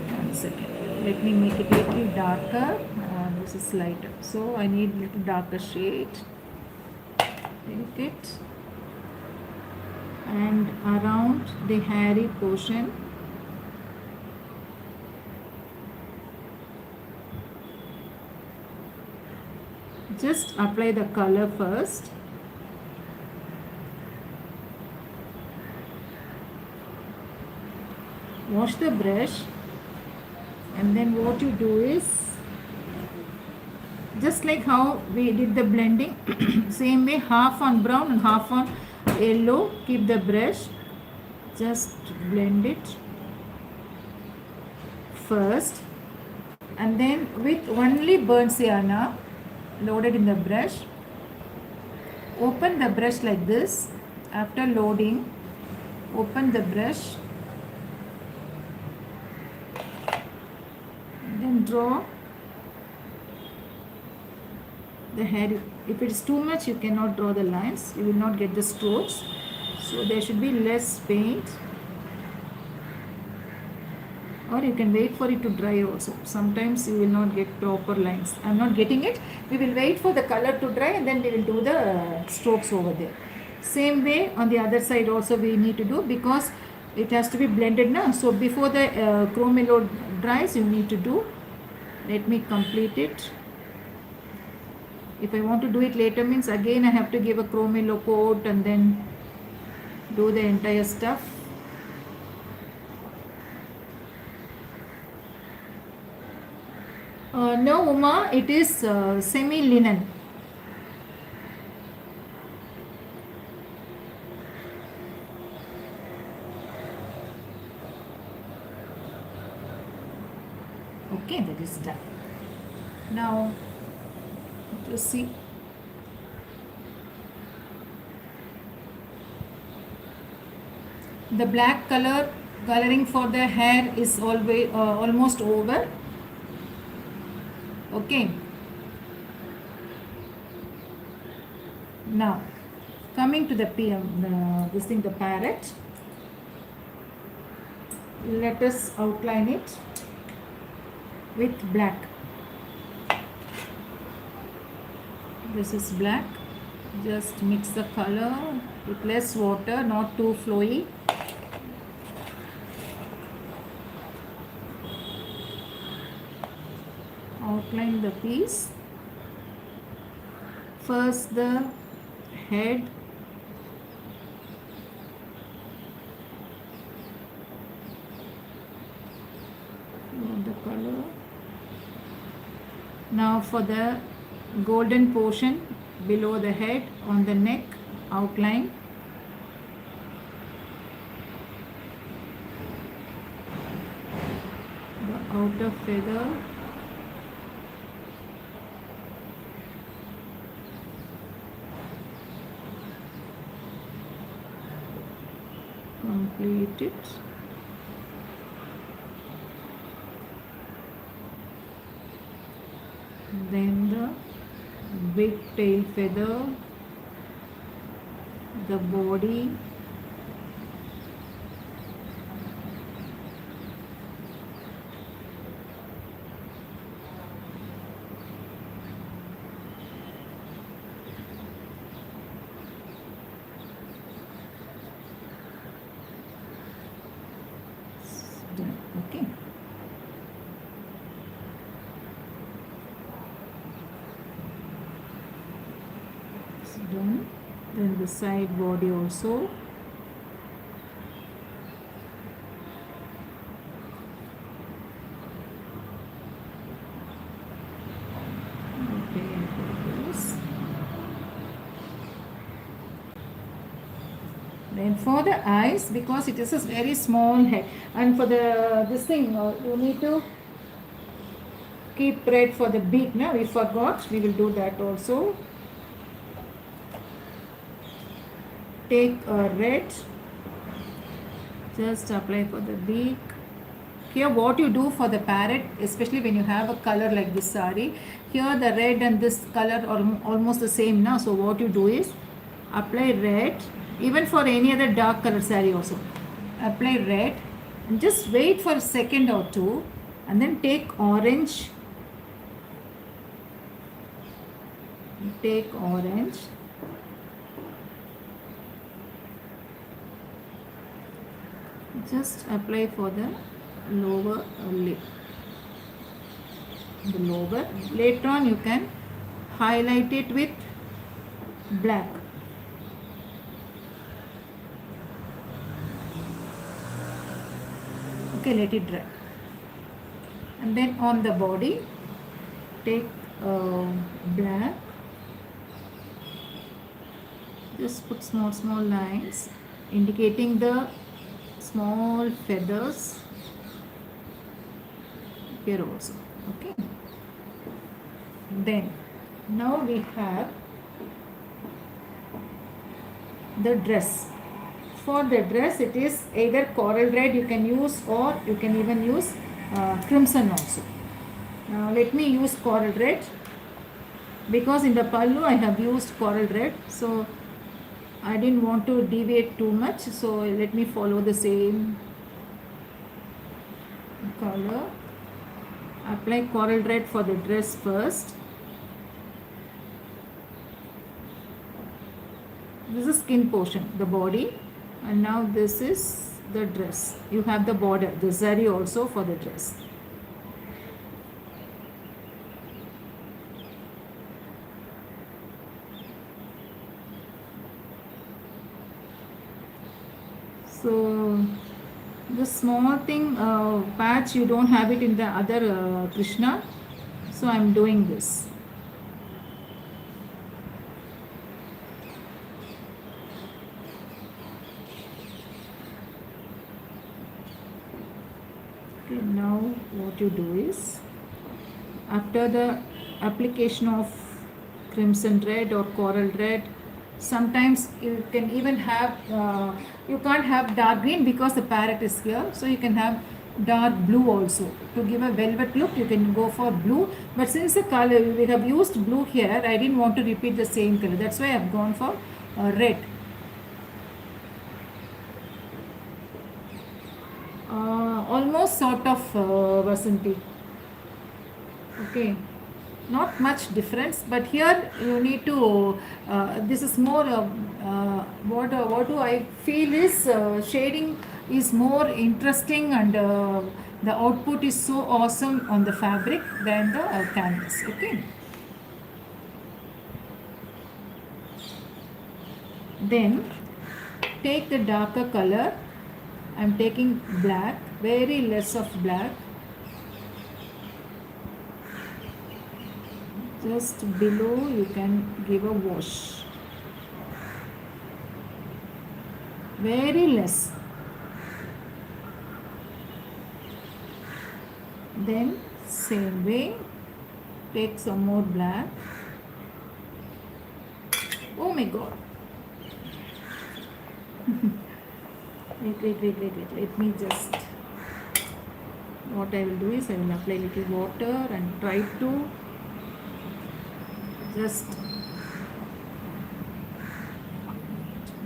one second, let me make it a little darker. This is lighter, so I need a little darker shade. Take it and around the hairy portion just apply the color first. Wash the brush, and then what you do is, just like how we did the blending, same way, half on brown and half on yellow. Keep the brush, just blend it first, and then with only burnt sienna loaded in the brush, open the brush like this. After loading, open the brush, then draw the hair. If it is too much, you cannot draw the lines, you will not get the strokes, so there should be less paint, or you can wait for it to dry also. Sometimes you will not get proper lines. I am not getting it. We will wait for the color to dry, and then we will do the strokes over there. Same way on the other side also we need to do, because it has to be blended now. So before the chrome yellow dries, you need to do. Let me complete it. If I want to do it later, means again I have to give a chrome yellow coat and then do the entire stuff. No, Uma, it is semi linen. Okay, that is done. Now, let's see. The black coloring for the hair is always almost over. Okay. Now, coming to the the parrot. Let us outline it with black. This is black. Just mix the color with less water, not too flowy. Outline the piece. First the head. The color. Now for the golden portion below the head, on the neck, outline. The outer feather. Complete it. Then the big tail feather, the body, done. Okay. It's done. Then the side body also. Then for the eyes, because it is a very small head, and for the this thing you need to keep red for the beak. Now we forgot, we will do that also. Take a red, just apply for the beak. Here what you do for the parrot, especially when you have a color like this saree, here the red and this color are almost the same now. So what you do is apply red. Even for any other dark color saree also, apply red and just wait for a second or two, and then take orange. Take orange. Just apply for the lower lip. The lower. Later on you can highlight it with black. Okay, let it dry. And then on the body, take black. Just put small lines indicating the small feathers here also. Okay. Then now we have the dress. For the dress, it is either coral red you can use, or you can even use crimson also. Now let me use coral red, because in the pallu I have used coral red, so I didn't want to deviate too much, so let me follow the same color. Apply coral red for the dress first. This is skin portion, the body, and now this is the dress. You have the border, the zari also for the dress. So the small thing patch, you don't have it in the other krishna, so I am doing this. Okay, now what you do is, after the application of crimson red or coral red, sometimes you can even have you can't have dark green because the parrot is here, so you can have dark blue also. To give a velvet look, you can go for blue, but since the color we have used blue here, I didn't want to repeat the same color, that's why I have gone for red. Almost sort of Vasanti. Okay, not much difference, but here you need to this is more what do I feel is shading is more interesting, and the output is so awesome on the fabric than the canvas. Okay, then take the darker color. I am taking black, very less of black, just below. You can give a wash, very less. Then same way, take some more black. Oh my god. Wait, let me just, what I will do is I will apply little water and try to just,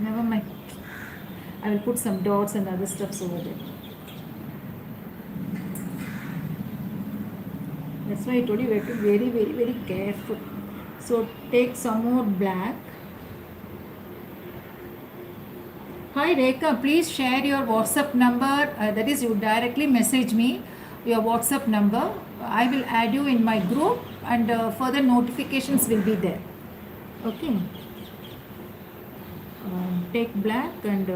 never mind, I will put some dots and other stuffs over there. That's why I told you we have to be very careful. So take some more black. Hi Rekha, please share your WhatsApp number, that is you directly message me your WhatsApp number. I will add you in my group, and further notifications will be there. Okay. Take black and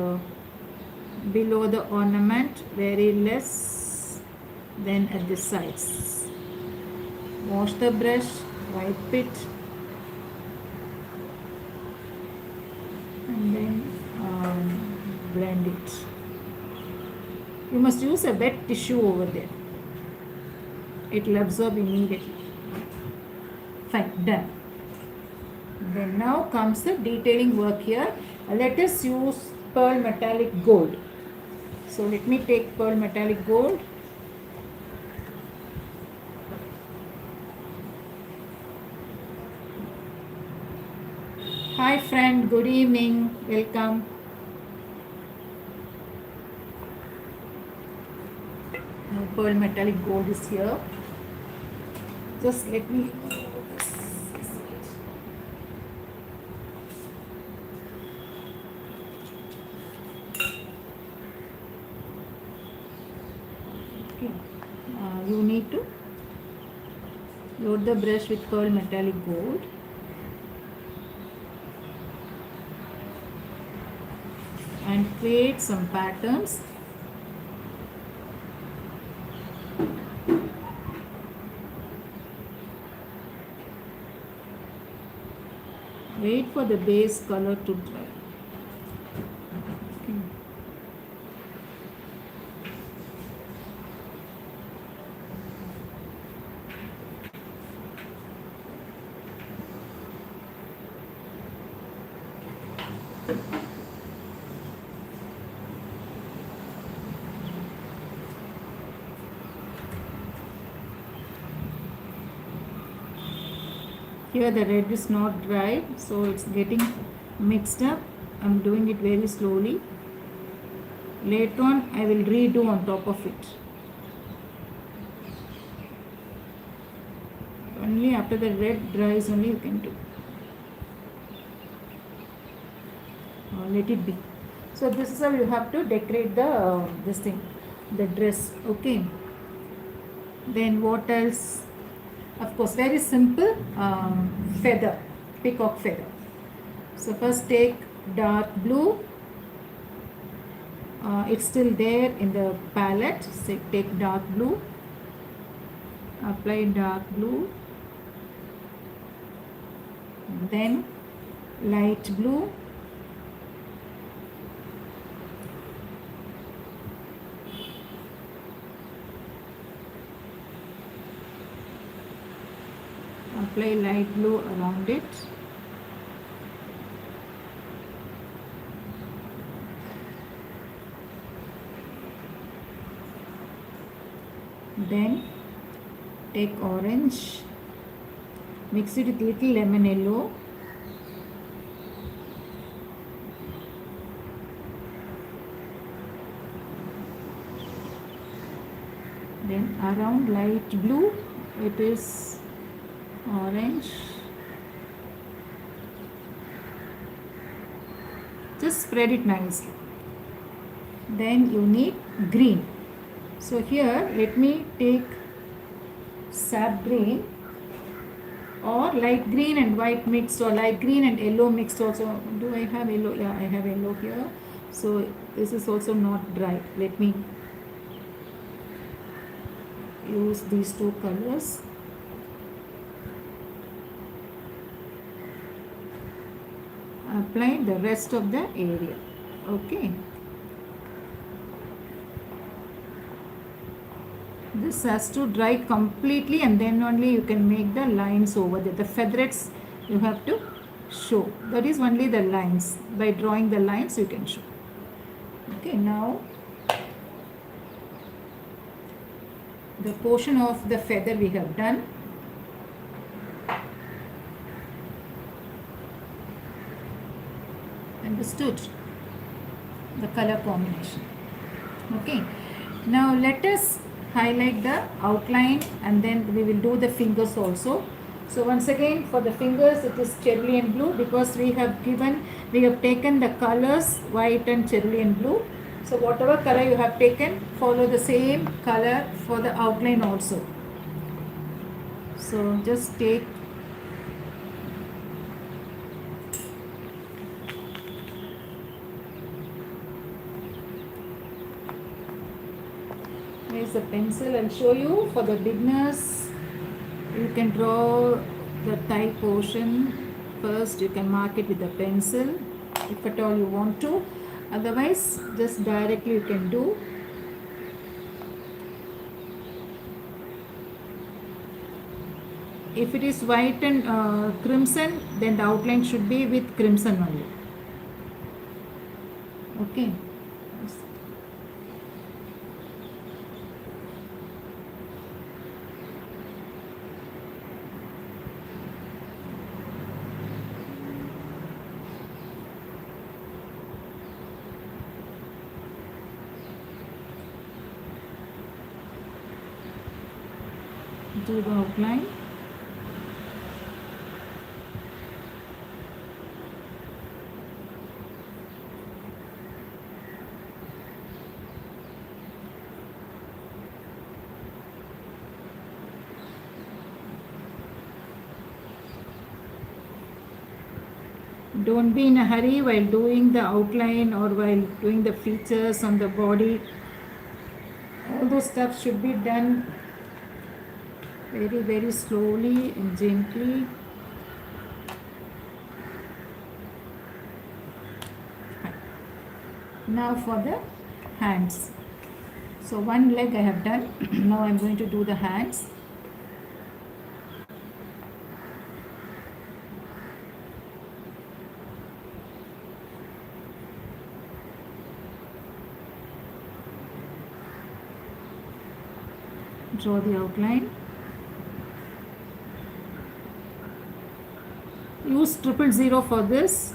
below the ornament very less, then at the sides. Wash the brush, wipe it, and then blend it. You must use a wet tissue over there. It will absorb immediately. Fine, done. Then now comes the detailing work here. Let us use pearl metallic gold. So let me take pearl metallic gold. Hi friend, good evening, welcome. Now pearl metallic gold is here. Just let me you need to load the brush with pearl metallic gold. and create some patterns. Wait for the base color to dry. Okay. Here the red is not dry, so it's getting mixed up. I'm doing it very slowly. Later on I will redo on top of it. Only after the red dries only you can do. Let it be. So this is how you have to decorate the this thing, the dress. Okay. Then what else? Of course, very simple feather, peacock feather. So first take dark blue. It's still there in the palette. So take dark blue. Apply dark blue. Then light blue. Apply light blue around it. Then take orange, mix it with little lemon yellow. Then around light blue, it is orange. Just spread it nicely. Then you need green. So here let me take sap green or light green and white mixed, or light green and yellow mixed also. Do I have yellow? Yeah, I have yellow here. So this is also not dry. Let me use these two colors. Apply the rest of the area. Okay. This has to dry completely, and then only you can make the lines over there. The feathers you have to show. That is only the lines. By drawing the lines you can show. Okay, now the portion of the feather we have done. Understood? The color combination. Okay. Now let us highlight the outline, and then we will do the fingers also. So once again, for the fingers it is cerulean blue, because we have taken the colors white and cerulean blue. So whatever color you have taken, follow the same color for the outline also. So just take the pencil. I'll show you. For the beginners, you can draw the thigh portion first. You can mark it with the pencil if at all you want to. Otherwise, just directly you can do. If it is white and crimson, then the outline should be with crimson only. Okay. Do the outline. Don't be in a hurry while doing the outline or while doing the features on the body. All those stuff should be done very, very slowly and gently. Now for the hands. So one leg I have done. Now I'm going to do the hands. Draw the outline. Use 000 for this.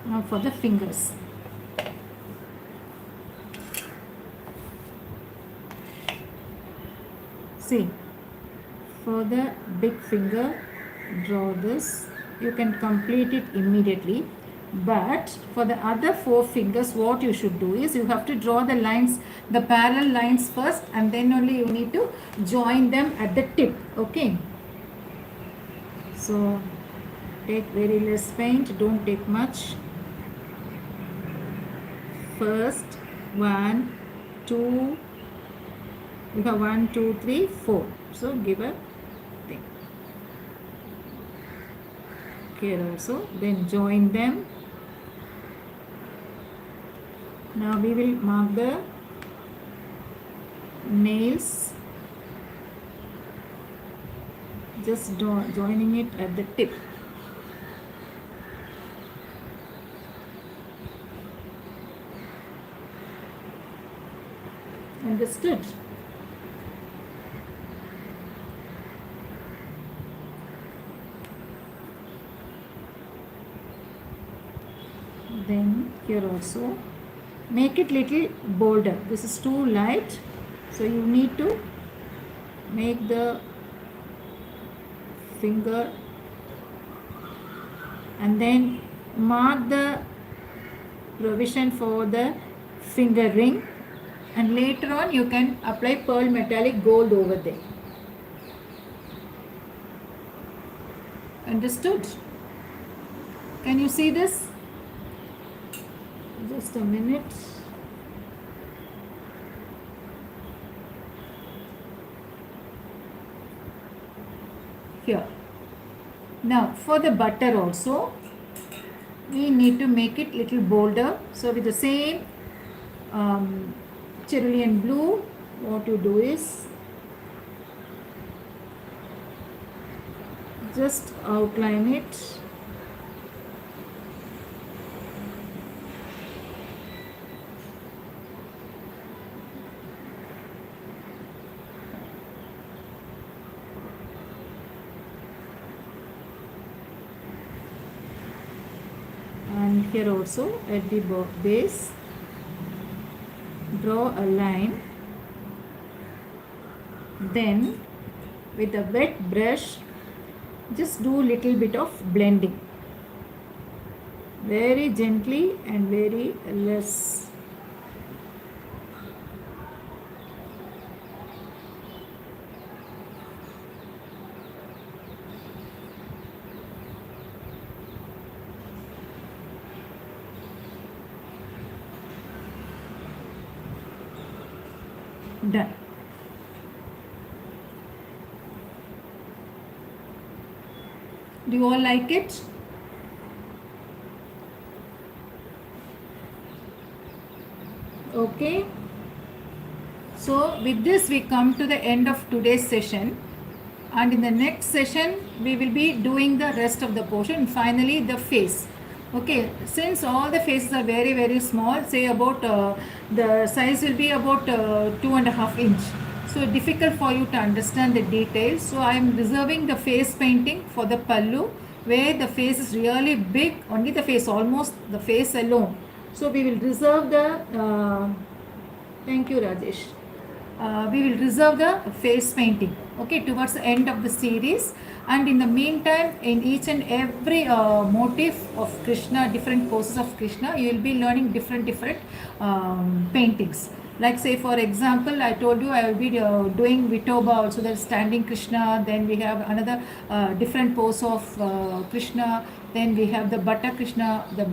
Now for the fingers. See, for the big finger, draw this. You can complete it immediately. But for the other 4 fingers, what you should do is you have to draw the lines, the parallel lines first, and then only you need to join them at the tip. Okay. So take very less paint, don't take much. First 1, 2, you have 1, 2, 3, 4. So give a thing. Here also, then join them. Now we will mark the nails, just joining it at the tip. Understood? Then here also make it little bolder. This is too light, so you need to make the finger and then mark the provision for the finger ring, and later on you can apply pearl metallic gold over there. Understood? Can you see this? Just a minute. Here. Now for the butter also, we need to make it little bolder. So with the same cerulean blue, what you do is just outline it. And here also at the base, draw a line. Then with a wet brush, just do little bit of blending, very gently and very less. Done. Do you all like it? Okay. So with this we come to the end of today's session, and in the next session we will be doing the rest of the portion, and finally the face. Okay, since all the faces are very, very small, say about the size will be about 2.5 inch. So difficult for you to understand the details. So I am reserving the face painting for the pallu, where the face is really big, only the face, almost the face alone. So we will reserve the, thank you Rajesh. we will reserve the face painting, okay, towards the end of the series. And in the meantime, in each and every motif of Krishna, different poses of Krishna, you will be learning different paintings. Like say for example, I told you I will be doing Vitoba also, there's standing Krishna, then we have another different pose of Krishna, then we have the Bhatta Krishna, the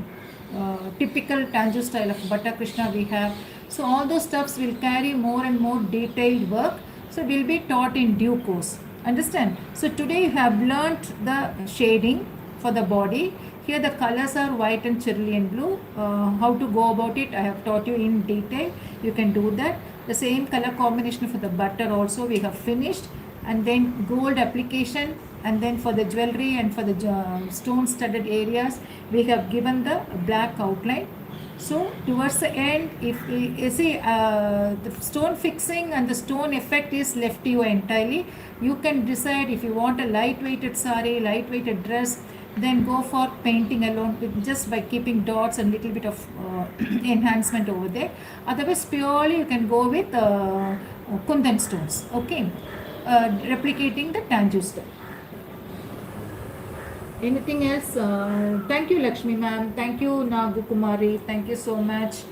typical Tanju style of Bhatta Krishna we have. So all those stuffs will carry more and more detailed work, so will be taught in due course. Understand? So today you have learnt the shading for the body. Here the colors are white and cerulean blue. How to go about it I have taught you in detail. You can do that. The same color combination for the butter also we have finished, and then gold application, and then for the jewelry and for the stone studded areas we have given the black outline. So towards the end, if you see the stone fixing and the stone effect is left to you entirely. You can decide if you want a light weighted saree, light weighted dress, then go for painting alone with just by keeping dots and little bit of enhancement over there. Otherwise purely you can go with kundan stones, okay, replicating the Tanju style. Anything else? Thank you Lakshmi ma'am, thank you Nagu Kumari, thank you so much.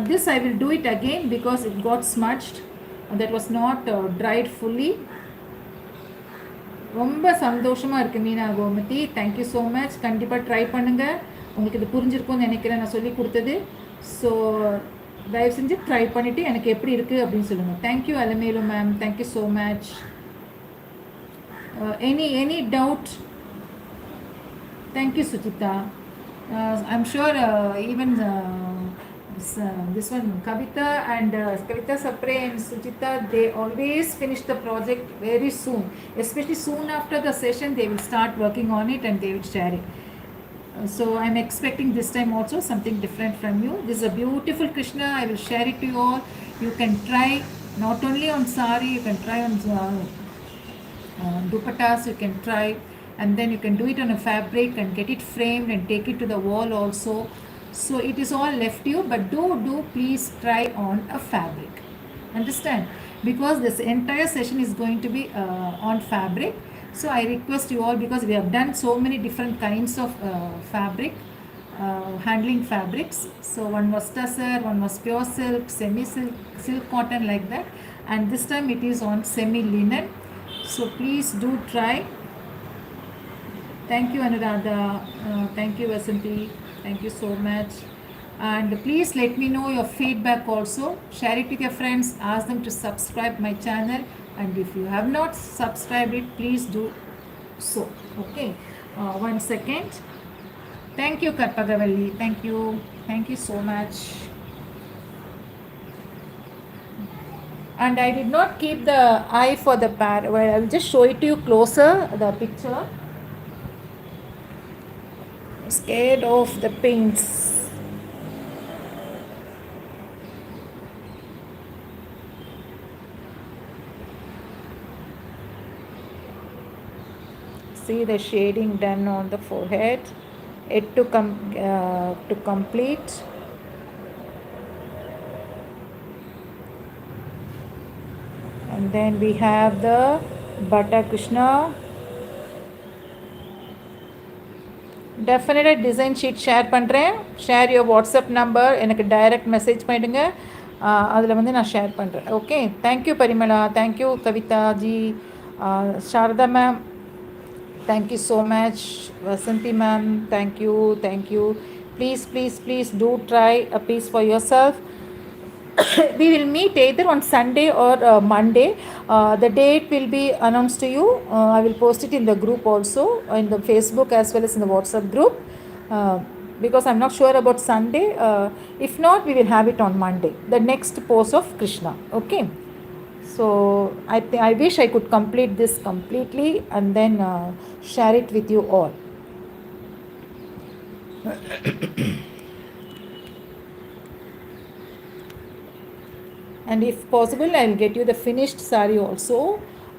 This I will do it again because it got smudged, that was not dried fully. ரொம்ப சந்தோஷமாக இருக்குது Meena Gomathi, thank you so much. கண்டிப்பாக try பண்ணுங்கள், உங்களுக்கு இது புரிஞ்சிருக்கும்னு நினைக்கிறேன் நான் சொல்லி கொடுத்தது. ஸோ தயவு செஞ்சு ட்ரை பண்ணிவிட்டு எனக்கு எப்படி இருக்குது அப்படின்னு சொல்லுங்கள். Thank you Alamelu ma'am, thank you so much. Any doubt? Thank you Suchita. I'm sure even this one Kavita and Kavita Sapre and Suchita, they always finish the project very soon, especially soon after the session they will start working on it and they will share it. So I'm expecting this time also something different from you. This is a beautiful Krishna, I will share it to you all. You can try not only on sari, you can try on dupattas, you can try, and then you can do it on a fabric and get it framed and take it to the wall also. So it is all left to you, but do please try on a fabric. Understand? Because this entire session is going to be on fabric. So I request you all, because we have done so many different kinds of fabric, handling fabrics. So one was tussar, one was pure silk, semi silk, silk cotton, like that, and this time it is on semi linen. So please do try. Thank you Anuradha, thank you Vasanthi, thank you so much. And please let me know your feedback also. Share it with your friends, ask them to subscribe my channel, and if you have not subscribed it, please do so. Okay, 1 second. Thank you Karpagavalli, thank you so much. And I did not keep the eye for the well, I will just show it to you closer, the picture. Scared of the paints. See the shading done on the forehead. It to complete. And then we have the Bhatta Krishna. Definitely design sheet share பண்ணுறேன். Share your WhatsApp number, எனக்கு direct message பண்ணிடுங்க, அதில் வந்து நான் share பண்ணுறேன். Okay, thank you Parimala, thank you Kavitha ji, Sharada ma'am, thank you so much. Vasanthi ma'am, thank you. Please do try a piece for yourself. We will meet either on Sunday or Monday. The date will be announced to you. I will post it in the group also, in the Facebook as well as in the WhatsApp group, because I'm not sure about Sunday. If not, we will have it on Monday, the next pose of Krishna. Okay, so I wish I could complete this completely and then share it with you all. And if possible, I will get you the finished saree also.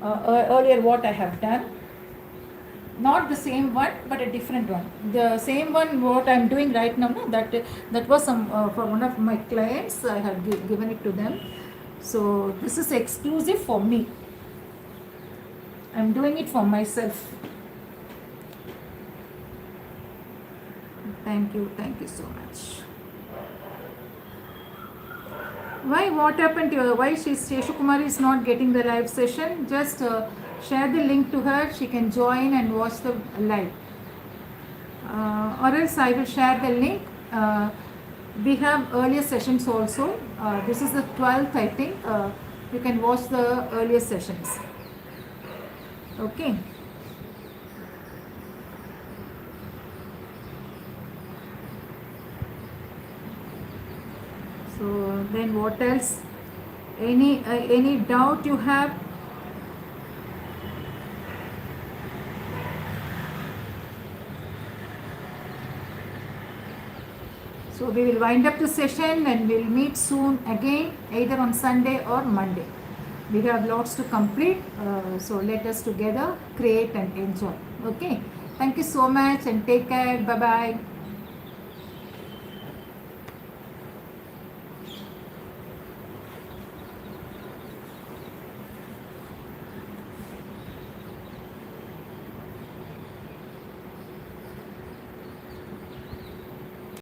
Earlier what I have done, not the same one but a different one. The same one what I am doing right now, that was some for one of my clients. I had given it to them. So this is exclusive for me. I'm doing it for myself. Thank you so much. Why? What happened to her? Why Sheshu Kumari is not getting the live session? Just share the link to her. She can join and watch the live. Or else I will share the link. We have earlier sessions also. This is the 12th, I think. You can watch the earlier sessions. Okay. So then what else? Any doubt you have? So we will wind up the session and we'll meet soon again, either on Sunday or Monday. We have lots to complete, so let us together create and enjoy. Okay. Thank you so much and take care. Bye bye.